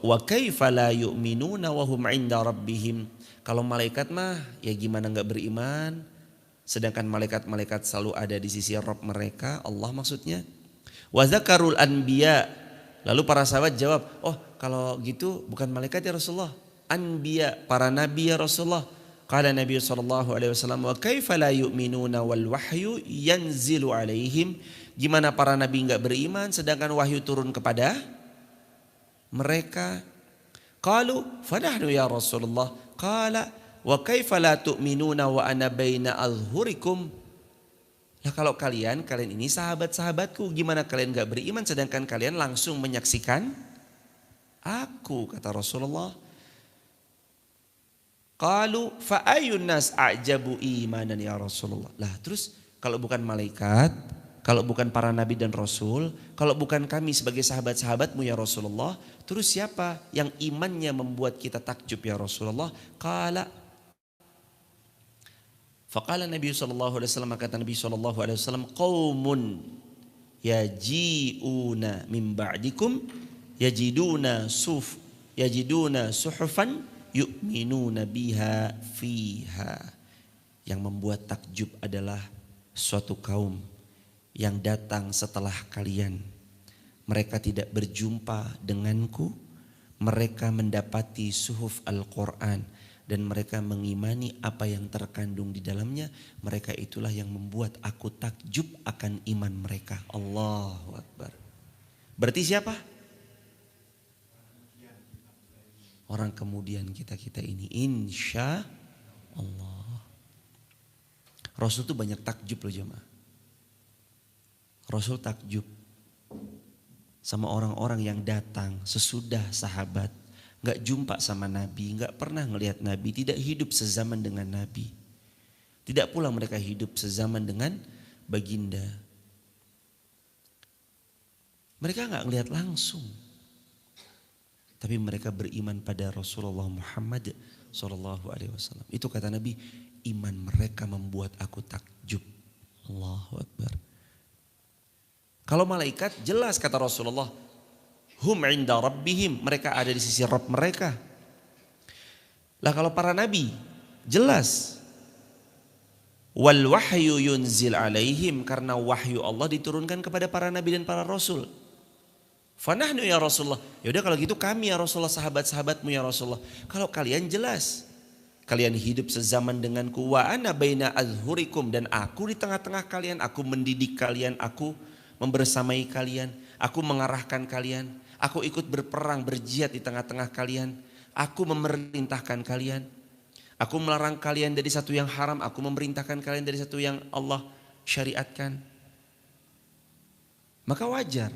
wa kaifa la yu'minuna wa hum 'inda rabbihim. Kalau malaikat mah ya gimana enggak beriman, sedangkan malaikat-malaikat selalu ada di sisi Rabb mereka, Allah maksudnya. Wa dzakarul anbiya. Lalu para sahabat jawab, oh kalau gitu bukan malaikat ya Rasulullah, anbiya, para nabi ya Rasulullah. Qala Nabi sallallahu alaihi wasallam, wa kaifa la yu'minuna wal wahyu yanzilu alaihim. Gimana para nabi enggak beriman sedangkan wahyu turun kepada mereka? Qalu fanahnu ya Rasulullah. Qala wa kaifa la tu'minuna wa ana baina azhurikum. Lah kalau kalian ini sahabat-sahabatku, gimana kalian enggak beriman sedangkan kalian langsung menyaksikan aku, kata Rasulullah. Qalu fa ayyun nas a'jabu imanan ya Rasulullah. Lah terus kalau bukan malaikat, kalau bukan para nabi dan rasul, kalau bukan kami sebagai sahabat-sahabatmu ya Rasulullah, terus siapa yang imannya membuat kita takjub ya Rasulullah? Faqala Nabi sallallahu alaihi wasallam, kata Nabi sallallahu alaihi wasallam, qaumun yaji'una min ba'dikum yajiduna suhufan yu'minuna biha fiha. Yang membuat takjub adalah suatu kaum yang datang setelah kalian. Mereka tidak berjumpa denganku, mereka mendapati suhuf Al-Quran dan mereka mengimani apa yang terkandung di dalamnya. Mereka itulah yang membuat aku takjub akan iman mereka. Allahu Akbar. Berarti siapa? Orang kemudian kita ini, insya Allah. Rasul tuh banyak takjub loh jemaah. Rasul takjub sama orang-orang yang datang sesudah sahabat, gak jumpa sama Nabi, gak pernah ngelihat Nabi, tidak hidup sezaman dengan Nabi. Tidak pula mereka hidup sezaman dengan baginda. Mereka gak ngelihat langsung. Tapi mereka beriman pada Rasulullah Muhammad sallallahu alaihi wasallam. Itu kata Nabi, iman mereka membuat aku takjub. Allahu Akbar. Kalau malaikat jelas kata Rasulullah, hum 'inda rabbihim, mereka ada di sisi Rabb mereka. Lah kalau para nabi jelas, wal wahyu yunzil alaihim, karena wahyu Allah diturunkan kepada para nabi dan para rasul. Fanahnu ya Rasulullah. Ya udah kalau gitu kami ya Rasulullah, sahabat-sahabatmu ya Rasulullah. Kalau kalian jelas, kalian hidup sezaman denganku, wa ana baina azhurikum, dan aku di tengah-tengah kalian, aku mendidik kalian, aku membersamai kalian, aku mengarahkan kalian, aku ikut berperang berjihad di tengah-tengah kalian, aku memerintahkan kalian, aku melarang kalian dari satu yang haram, aku memerintahkan kalian dari satu yang Allah syariatkan. Maka wajar.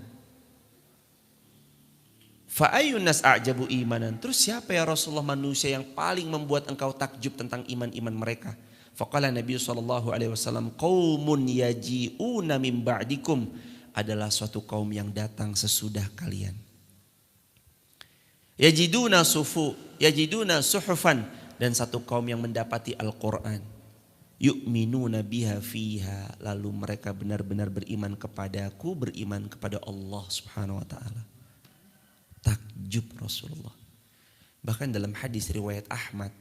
Fa ayyun nas a'jabu imanan. Terus siapa ya Rasulullah manusia yang paling membuat engkau takjub tentang iman-iman mereka? Faqala Nabi sallallahu alaihi wasallam, qaumun yaji'una min ba'dikum, adalah suatu kaum yang datang sesudah kalian. Yajiduna suhufan, dan satu kaum yang mendapati Al-Quran. Yu'minuna biha fiha, lalu mereka benar-benar beriman kepadaku, beriman kepada Allah Subhanahu wa taala. Takjub Rasulullah. Bahkan dalam hadis riwayat Ahmad,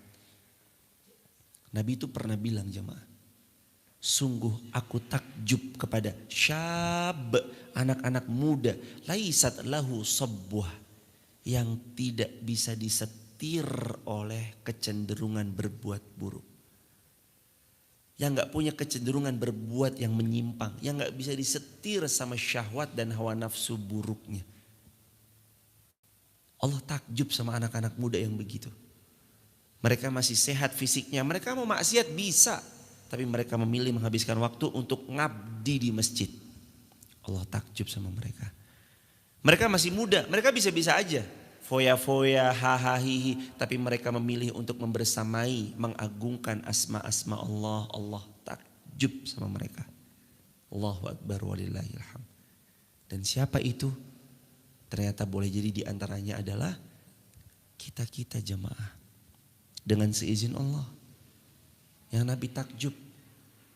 Nabi itu pernah bilang jemaah, sungguh aku takjub kepada syab, anak-anak muda, laisat lahu sabwah, yang tidak bisa disetir oleh kecenderungan berbuat buruk. Yang gak punya kecenderungan berbuat yang menyimpang, yang gak bisa disetir sama syahwat dan hawa nafsu buruknya. Allah takjub sama anak-anak muda yang begitu. Mereka masih sehat fisiknya, mereka mau maksiat bisa, tapi mereka memilih menghabiskan waktu untuk ngabdi di masjid. Allah takjub sama mereka. Mereka masih muda, mereka bisa-bisa aja foya-foya, hahaha, tapi mereka memilih untuk membersamai, mengagungkan asma-asma Allah. Allah takjub sama mereka. Allahu Akbar walillahilham. Dan siapa itu? Ternyata boleh jadi diantaranya adalah kita-kita jemaah. Dengan seizin Allah. Yang Nabi takjub.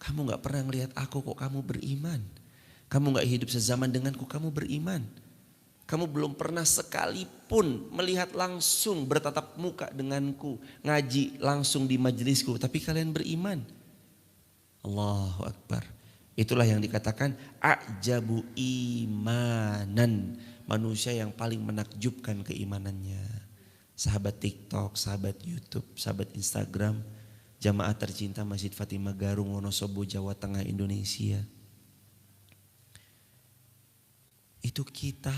Kamu gak pernah ngelihat aku kok kamu beriman. Kamu gak hidup sezaman denganku, kamu beriman. Kamu belum pernah sekalipun melihat langsung bertatap muka denganku. Ngaji langsung di majelisku, tapi kalian beriman. Allahu Akbar. Itulah yang dikatakan ajabu imanan. Manusia yang paling menakjubkan keimanannya. Sahabat TikTok, sahabat YouTube, sahabat Instagram. Jamaah tercinta Masjid Fatimah Garung, Wonosobo, Jawa Tengah, Indonesia. Itu kita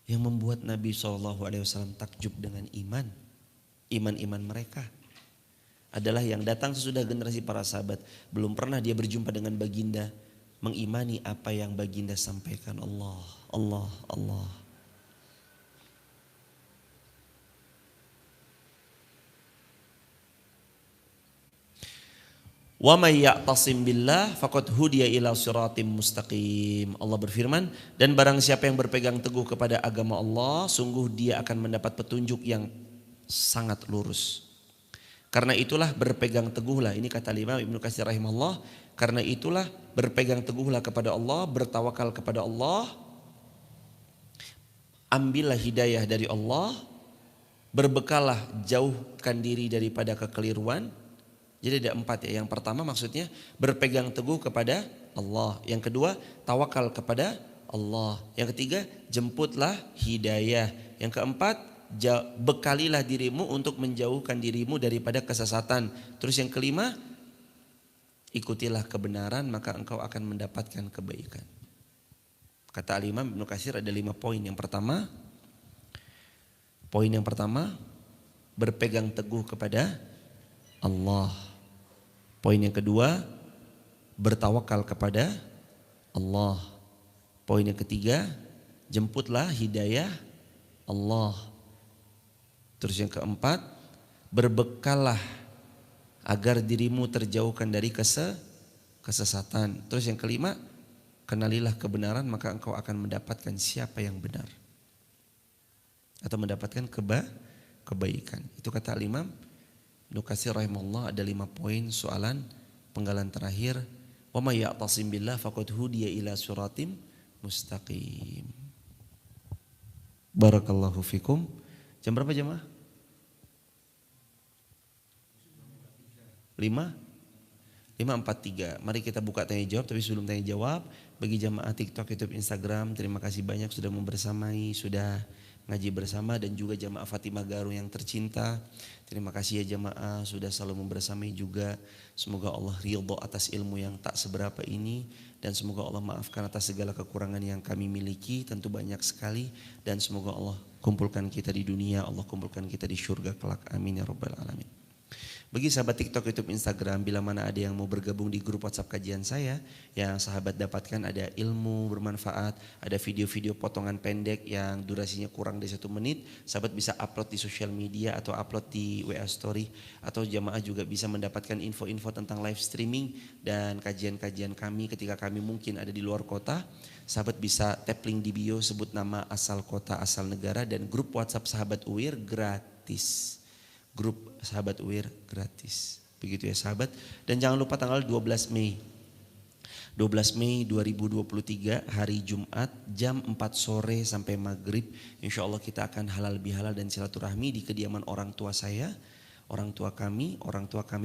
yang membuat Nabi SAW takjub dengan iman. Iman-iman mereka adalah yang datang sesudah generasi para sahabat. Belum pernah dia berjumpa dengan baginda, mengimani apa yang baginda sampaikan. Allah, Allah, Allah. Wa may ya'tasim billah faqad hudiya ila siratim mustaqim. Allah berfirman, dan barang siapa yang berpegang teguh kepada agama Allah, sungguh dia akan mendapat petunjuk yang sangat lurus. Karena itulah berpegang teguhlah, ini kata Imam Ibnu Katsir rahimahullah, karena itulah berpegang teguhlah kepada Allah, bertawakal kepada Allah, ambillah hidayah dari Allah, berbekallah jauhkan diri daripada kekeliruan. Jadi ada 4 ya. Yang pertama maksudnya berpegang teguh kepada Allah. Yang kedua tawakal kepada Allah. Yang ketiga jemputlah hidayah. Yang keempat bekalilah dirimu untuk menjauhkan dirimu daripada kesesatan. Terus yang kelima ikutilah kebenaran maka engkau akan mendapatkan kebaikan. Kata Al-Imam Ibnu Katsir ada 5 poin. Poin yang pertama berpegang teguh kepada Allah. Poin yang kedua, bertawakal kepada Allah. Poin yang ketiga, jemputlah hidayah Allah. Terus yang keempat, berbekallah agar dirimu terjauhkan dari kesesatan. Terus yang kelima, kenalilah kebenaran maka engkau akan mendapatkan siapa yang benar. Atau mendapatkan kebaikan. Itu kata Al-Imam Ibnu Katsir rahimahullah. Ada 5 poin soalan penggalan terakhir. Wa may ya'tasim billah faqad hudiya ila siratim mustaqim. Barakallahu fikum. Jam berapa jemaah? 5:43. Mari kita buka tanya jawab, tapi sebelum tanya jawab, bagi jamaah TikTok, YouTube, Instagram, terima kasih banyak sudah membersamai, sudah ngaji bersama, dan juga jamaah Fatimah Garung yang tercinta. Terima kasih ya jamaah sudah selalu membersamai juga. Semoga Allah ridho atas ilmu yang tak seberapa ini, dan semoga Allah maafkan atas segala kekurangan yang kami miliki, tentu banyak sekali, dan semoga Allah kumpulkan kita di dunia, Allah kumpulkan kita di surga kelak. Amin ya rabbal alamin. Bagi sahabat TikTok, YouTube, Instagram, bila mana ada yang mau bergabung di grup WhatsApp kajian saya, yang sahabat dapatkan ada ilmu bermanfaat, ada video-video potongan pendek yang durasinya kurang dari 1 menit, sahabat bisa upload di sosial media atau upload di WA Story, atau jamaah juga bisa mendapatkan info-info tentang live streaming dan kajian-kajian kami ketika kami mungkin ada di luar kota. Sahabat bisa tap link di bio, sebut nama, asal kota, asal negara, dan grup WhatsApp sahabat UIR gratis. Grup sahabat UIR gratis. Begitu ya sahabat. Dan jangan lupa tanggal 12 Mei 2023 hari Jumat jam 4 sore sampai maghrib. Insya Allah kita akan halal bihalal dan silaturahmi di kediaman orang tua saya. Orang tua kami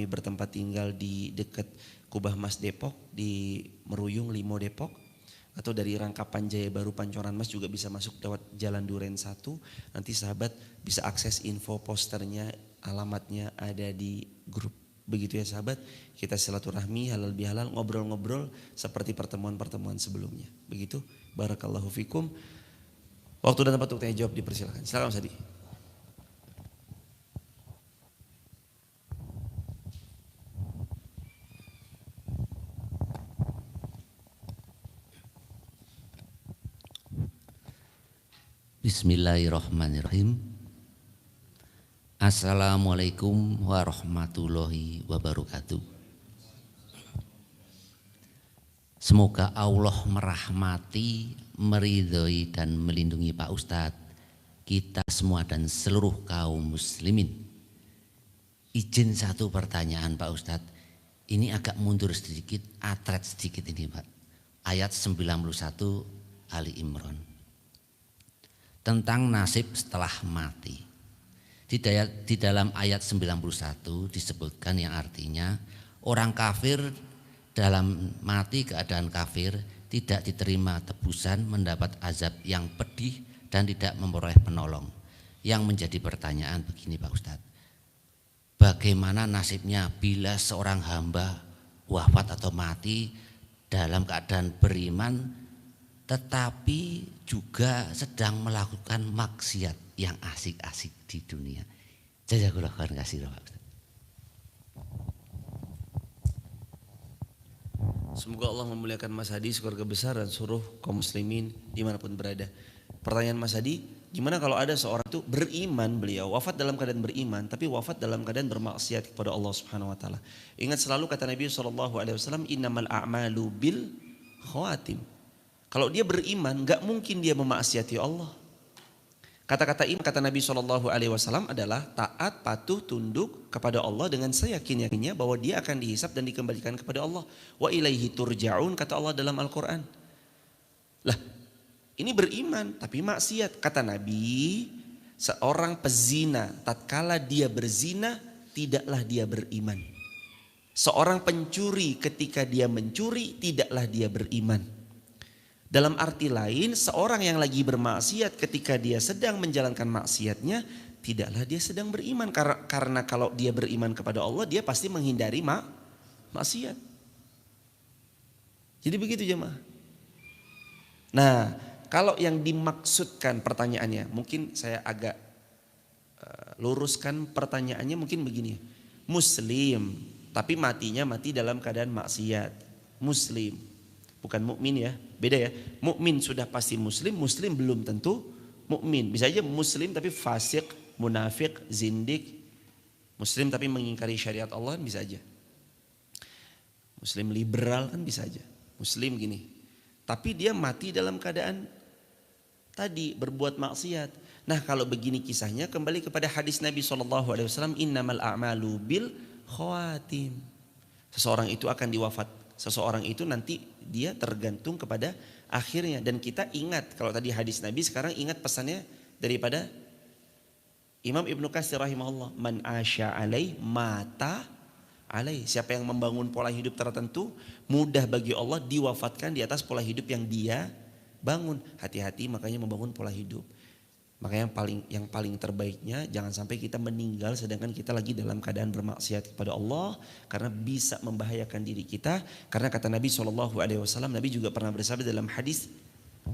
bertempat tinggal di dekat Kubah Mas Depok, di Meruyung Limo Depok. Atau dari Rangkapan Jaya Baru Pancoran Mas juga bisa masuk lewat Jalan Duren 1. Nanti sahabat bisa akses info posternya, alamatnya ada di grup. Begitu ya sahabat, kita silaturahmi halal bihalal, ngobrol-ngobrol seperti pertemuan-pertemuan sebelumnya. Begitu, barakallahu fikum. Waktu dan tempat untuk tanya jawab dipersilakan. Silakan Mas Adi. Bismillahirrahmanirrahim. Assalamualaikum warahmatullahi wabarakatuh. Semoga Allah merahmati, meridhoi dan melindungi Pak Ustadz, kita semua dan seluruh kaum muslimin. Izin satu pertanyaan Pak Ustadz. Ini agak mundur sedikit, atret sedikit ini Pak. Ayat 91 Ali Imran. Tentang nasib setelah mati. Di dalam ayat 91 disebutkan yang artinya orang kafir dalam mati keadaan kafir tidak diterima tebusan, mendapat azab yang pedih dan tidak memperoleh penolong. Yang menjadi pertanyaan begini Pak Ustadz. Bagaimana nasibnya bila seorang hamba wafat atau mati dalam keadaan beriman tetapi juga sedang melakukan maksiat yang asik-asik di dunia. Jazakallahu khairan katsiran Pak Ustaz. Semoga Allah memuliakan Mas Hadi sekeluarga besar dan seluruh kaum muslimin dimanapun berada. Pertanyaan Mas Hadi, gimana kalau ada seorang itu beriman, beliau wafat dalam keadaan beriman tapi wafat dalam keadaan bermaksiat kepada Allah Subhanahu wa taala. Ingat selalu kata Nabi SAW, innamal a'malu bil khawatim. Kalau dia beriman gak mungkin dia memaksiati Allah. Kata-kata iman kata Nabi SAW adalah taat, patuh, tunduk kepada Allah dengan seyakin-yakinnya bahwa dia akan dihisab dan dikembalikan kepada Allah. Wa ilaihi turja'un kata Allah dalam Al-Quran. Lah, ini beriman tapi maksiat. Kata Nabi, seorang pezina tatkala dia berzina tidaklah dia beriman. Seorang pencuri ketika dia mencuri tidaklah dia beriman. Dalam arti lain, seorang yang lagi bermaksiat ketika dia sedang menjalankan maksiatnya, tidaklah dia sedang beriman. Karena kalau dia beriman kepada Allah, dia pasti menghindari maksiat. Jadi begitu jemaah. Nah, kalau yang dimaksudkan pertanyaannya, mungkin saya agak luruskan pertanyaannya mungkin begini. Muslim, tapi matinya mati dalam keadaan maksiat. Muslim. Bukan mukmin ya, beda ya. Mukmin sudah pasti muslim, muslim belum tentu mukmin. Bisa aja muslim tapi fasik, munafik, zindik. Muslim tapi mengingkari syariat Allah bisa aja. Muslim liberal kan bisa aja. Muslim gini. Tapi dia mati dalam keadaan tadi berbuat maksiat. Nah, kalau begini kisahnya kembali kepada hadis Nabi SAW, innamal a'malu bil khawatim. Seseorang itu akan diwafat. Seseorang itu nanti dia tergantung kepada akhirnya. Dan kita ingat, kalau tadi hadis Nabi, sekarang ingat pesannya daripada Imam Ibnu Katsir rahimahullah. Man asya alaih mata alaih. Siapa yang membangun pola hidup tertentu, mudah bagi Allah diwafatkan di atas pola hidup yang dia bangun. Hati-hati makanya membangun pola hidup. Makanya yang paling terbaiknya jangan sampai kita meninggal sedangkan kita lagi dalam keadaan bermaksiat kepada Allah, karena bisa membahayakan diri kita. Karena kata Nabi SAW, Nabi juga pernah bersabda dalam hadis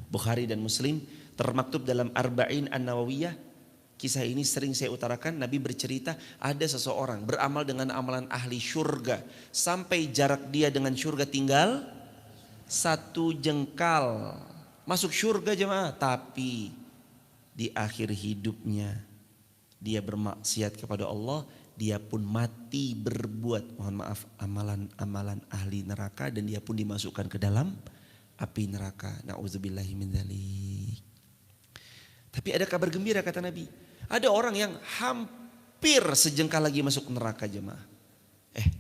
Bukhari dan Muslim, termaktub dalam Arba'in An-Nawawiyah. Kisah ini sering saya utarakan. Nabi bercerita ada seseorang beramal dengan amalan ahli syurga sampai jarak dia dengan syurga tinggal 1 jengkal. Masuk syurga jemaah, tapi di akhir hidupnya dia bermaksiat kepada Allah, dia pun mati berbuat, mohon maaf, amalan-amalan ahli neraka, dan dia pun dimasukkan ke dalam api neraka. Na'udzubillahi min dzalik. Tapi ada kabar gembira kata Nabi. Ada orang yang hampir sejengkal lagi masuk neraka jemaah.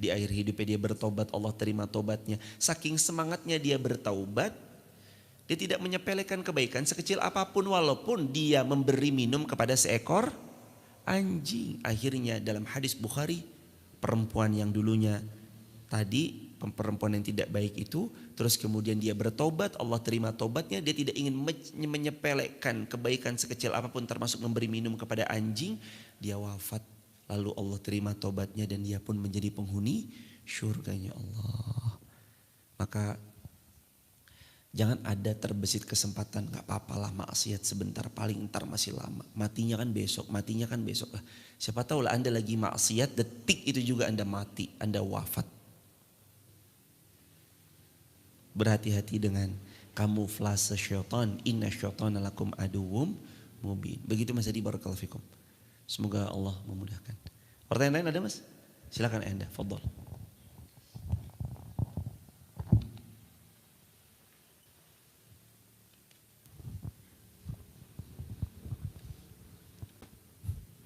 Di akhir hidupnya dia bertobat, Allah terima tobatnya. Saking semangatnya dia bertaubat, dia tidak menyepelekan kebaikan sekecil apapun walaupun dia memberi minum kepada seekor anjing. Akhirnya dalam hadis Bukhari, perempuan yang dulunya tadi perempuan yang tidak baik itu, terus kemudian dia bertobat, Allah terima tobatnya. Dia tidak ingin menyepelekan kebaikan sekecil apapun termasuk memberi minum kepada anjing. Dia wafat, lalu Allah terima tobatnya dan dia pun menjadi penghuni syurganya Allah. Maka jangan ada terbesit kesempatan, gak apa-apalah maksiat sebentar, paling ntar masih lama. Matinya kan besok lah. Siapa tahu lah Anda lagi maksiat, detik itu juga Anda mati, Anda wafat. Berhati-hati dengan kamuflase syaitan, inna syaitana lakum aduwwum mubin. Begitu Mas Hadi, barakallahu fikum. Semoga Allah memudahkan. Pertanyaan lain ada Mas? Silakan Anda, fadhol.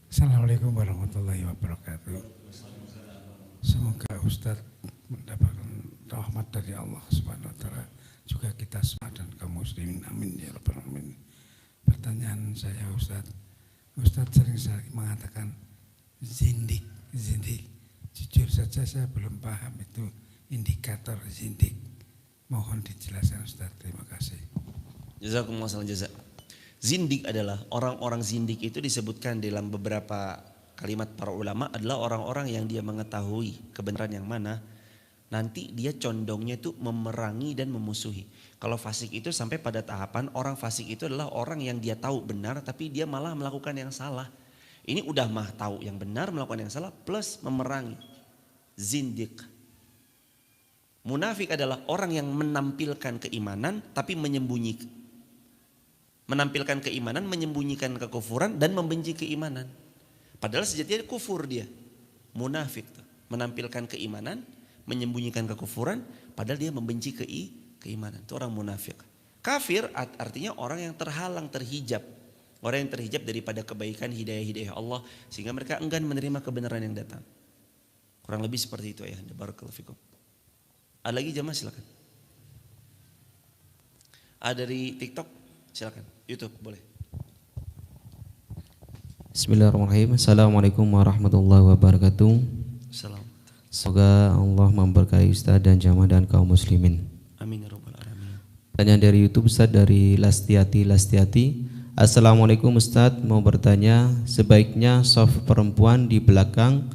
Assalamualaikum warahmatullahi wabarakatuh. Semoga Ustadz mendapatkan rahmat dari Allah Subhanahu wa taala, juga kita semua dan kaum muslimin, amin ya rabbal alamin. Pertanyaan saya Ustadz sering mengatakan zindik. Jujur saja saya belum paham itu indikator zindik. Mohon dijelaskan Ustadz, terima kasih. Jazakumullah khairan jazak. Zindik adalah orang-orang zindik itu disebutkan dalam beberapa kalimat para ulama adalah orang-orang yang dia mengetahui kebenaran yang mana, nanti dia condongnya itu memerangi dan memusuhi. Kalau fasik itu sampai pada tahapan orang fasik itu adalah orang yang dia tahu benar tapi dia malah melakukan yang salah. Ini udah mah tahu yang benar melakukan yang salah plus memerangi. Zindik. Munafik adalah orang yang menampilkan keimanan tapi menyembunyikan. Menampilkan keimanan, menyembunyikan kekufuran dan membenci keimanan. Padahal sejatinya kufur dia. Munafik tuh. Menampilkan keimanan, menyembunyikan kekufuran, padahal dia membenci keimanan. Itu orang munafik. Kafir artinya orang yang terhalang, terhijab. Orang yang terhijab daripada kebaikan, hidayah-hidayah Allah. Sehingga mereka enggan menerima kebenaran yang datang. Kurang lebih seperti itu ya. Barakallahu fikum. Ada lagi jamaah silakan. Ada dari TikTok silakan. YouTube boleh. Bismillahirrahmanirrahim. Assalamualaikum warahmatullahi wabarakatuh. Salam. Semoga Allah memberkahi Ustaz dan jamaah dan kaum muslimin. Amin ya rabbal alamin. Pertanyaan dari YouTube Ustaz dari Lastiati. Assalamualaikum Ustaz, mau bertanya, sebaiknya shaf perempuan di belakang,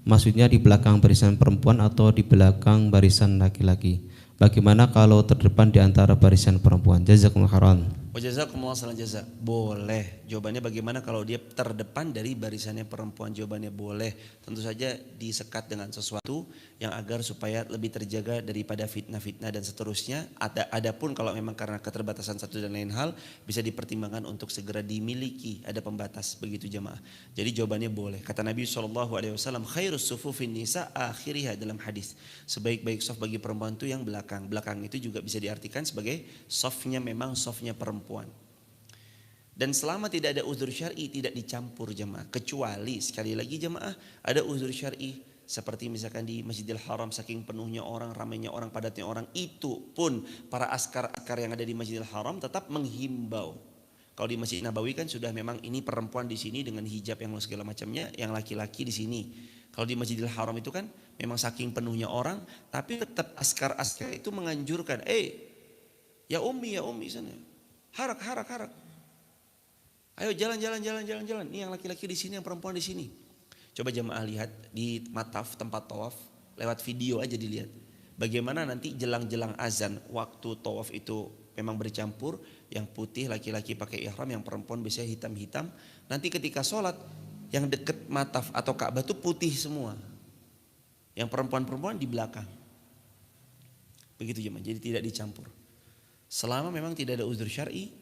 maksudnya di belakang barisan perempuan atau di belakang barisan laki-laki? Bagaimana kalau terdepan di antara barisan perempuan? Jazakumullah khairan. Jazakumullah khairan jazak. Boleh. Jawabannya bagaimana kalau dia terdepan dari barisannya perempuan? Jawabannya boleh. Tentu saja disekat dengan sesuatu yang agar supaya lebih terjaga daripada fitnah-fitnah dan seterusnya. Adapun kalau memang karena keterbatasan satu dan lain hal bisa dipertimbangkan untuk segera dimiliki. Ada pembatas begitu jamaah. Jadi jawabannya boleh. Kata Nabi SAW, khairus sufufin nisa akhiriha dalam hadis. Sebaik-baik shaf bagi perempuan itu yang belakang. Belakang itu juga bisa diartikan sebagai shafnya memang shafnya perempuan. Dan selama tidak ada uzur syar'i tidak dicampur jemaah, kecuali sekali lagi jemaah ada uzur syar'i seperti misalkan di Masjidil Haram saking penuhnya orang, ramainya orang, padatnya orang, itu pun para askar-askar yang ada di Masjidil Haram tetap menghimbau. Kalau di Masjid Nabawi kan sudah memang ini perempuan di sini dengan hijab yang segala macamnya, yang laki-laki di sini. Kalau di Masjidil Haram itu kan memang saking penuhnya orang, tapi tetap askar-askar itu menganjurkan, ya ummi sana. Harak. Ayo jalan. Ini yang laki-laki di sini, yang perempuan di sini. Coba jemaah lihat di mataf tempat tawaf, lewat video aja dilihat. Bagaimana nanti jelang-jelang azan, waktu tawaf itu memang bercampur, yang putih laki-laki pakai ihram, yang perempuan biasanya hitam-hitam. Nanti ketika sholat, yang dekat mataf atau Ka'bah itu putih semua. Yang perempuan-perempuan di belakang. Begitu jemaah, jadi tidak dicampur. Selama memang tidak ada uzur syar'i,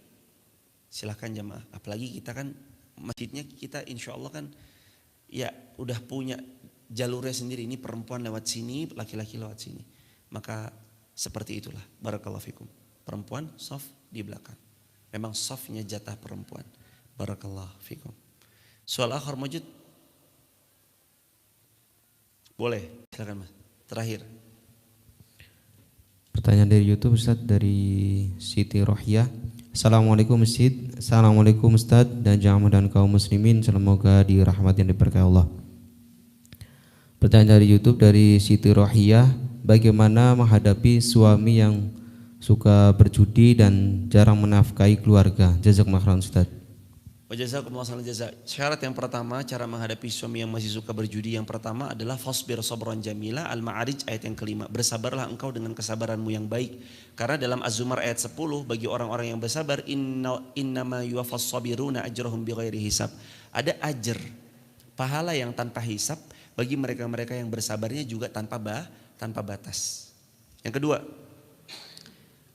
silahkan jemaah. Apalagi kita kan masjidnya kita insya Allah kan ya udah punya jalurnya sendiri. Ini perempuan lewat sini, laki-laki lewat sini. Maka seperti itulah. Barakallahu fikum. Perempuan shaf di belakang. Memang shafnya jatah perempuan. Barakallahu fikum. Soal akhir mujud. Boleh, silakan Mas. Terakhir. Pertanyaan dari YouTube Ustaz dari Siti Rohiyah. Assalamualaikum Ustaz dan jamaah dan kaum muslimin, semoga dirahmati dan diberkahi Allah. Pertanyaan dari YouTube dari Siti Rohiyah, bagaimana menghadapi suami yang suka berjudi dan jarang menafkahi keluarga? Jazakumullah khairan Ustaz. Jazakumullah khairan jazak. Syarat yang pertama cara menghadapi suami yang masih suka berjudi, yang pertama adalah fasbir sabran jamila, Al-Ma'arij ayat yang kelima. Bersabarlah engkau dengan kesabaranmu yang baik. Karena dalam Az-Zumar ayat 10, bagi orang-orang yang bersabar, innama yuwaffas sabiruna ajrahum bighairi hisab. Ada ajar, pahala yang tanpa hisab bagi mereka-mereka yang bersabarnya juga tanpa batas. Yang kedua,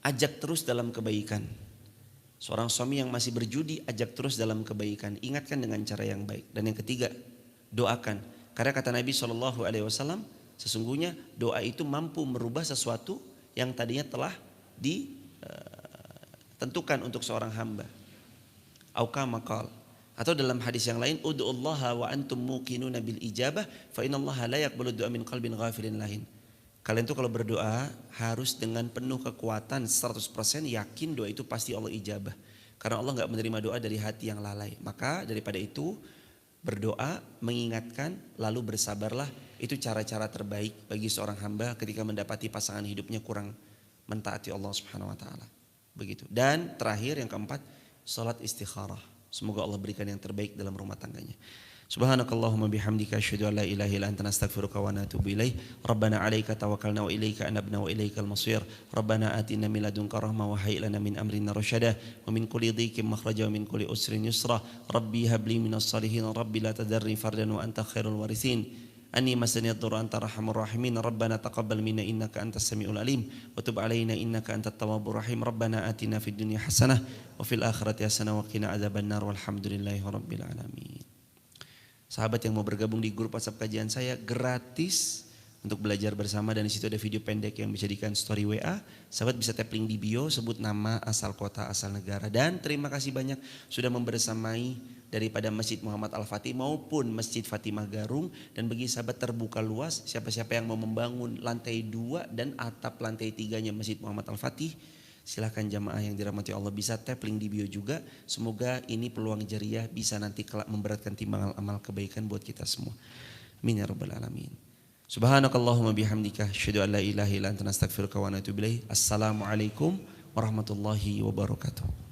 ajak terus dalam kebaikan. Seorang suami yang masih berjudi, ajak terus dalam kebaikan, ingatkan dengan cara yang baik. Dan yang ketiga, doakan. Karena kata Nabi SAW, sesungguhnya doa itu mampu merubah sesuatu yang tadinya telah ditentukan untuk seorang hamba. Aukamakal. Atau dalam hadis yang lain, ud'ullaha wa antum muqinuna bil ijabah, fa innallaha la yaqbalu du'a min qalbin ghafilin lahin. Kalian tuh kalau berdoa harus dengan penuh kekuatan 100% yakin doa itu pasti Allah ijabah. Karena Allah nggak menerima doa dari hati yang lalai. Maka daripada itu berdoa, mengingatkan, lalu bersabarlah. Itu cara-cara terbaik bagi seorang hamba ketika mendapati pasangan hidupnya kurang mentaati Allah Subhanahu wa taala. Begitu. Dan terakhir yang keempat, salat istikharah. Semoga Allah berikan yang terbaik dalam rumah tangganya. Subhanakallahumma bihamdika asyhadu an la ilaha illa anta astaghfiruka wa atubu ilaik. Rabbana 'alaika tawakkalna wa ilaika anabna wa ilaikal masir. Rabbana atina min ladunka rahmah wa hayyi lana min amrina rasyada wa min kulli dhiqin makhraja wa min kulli usrin yusra. Rabbi habli minas salihin rabbi la tadarni fardan wa anta khairul warithin. Anni masani ad-durra anta arhamur rahimin. Rabbana taqabbal minna innaka antas samiul alim wa tub 'alaina innaka antat tawwabur rahim. Rabbana atina fid dunya hasanah wa fil akhirati hasanah wa qina adzabannar walhamdulillahi rabbil alamin. Sahabat yang mau bergabung di grup WhatsApp kajian saya gratis untuk belajar bersama, dan di situ ada video pendek yang bisa dijadikan story WA. Sahabat bisa tap link di bio, sebut nama, asal kota, asal negara. Dan terima kasih banyak sudah membersamai daripada Masjid Muhammad Al-Fatih maupun Masjid Fatimah Garung. Dan bagi sahabat terbuka luas, siapa-siapa yang mau membangun lantai 2 dan atap lantai 3-nya Masjid Muhammad Al-Fatih, silahkan jamaah yang dirahmati Allah bisa tap link di bio juga. Semoga ini peluang jariah bisa nanti kelak memberatkan timbangan amal kebaikan buat kita semua. Amin ya rabbal alamin. Subhanakallahumma bihamdika asyhadu an la ilaha illa anta astaghfiruka wa atubu ilaik. Assalamualaikum warahmatullahi wabarakatuh.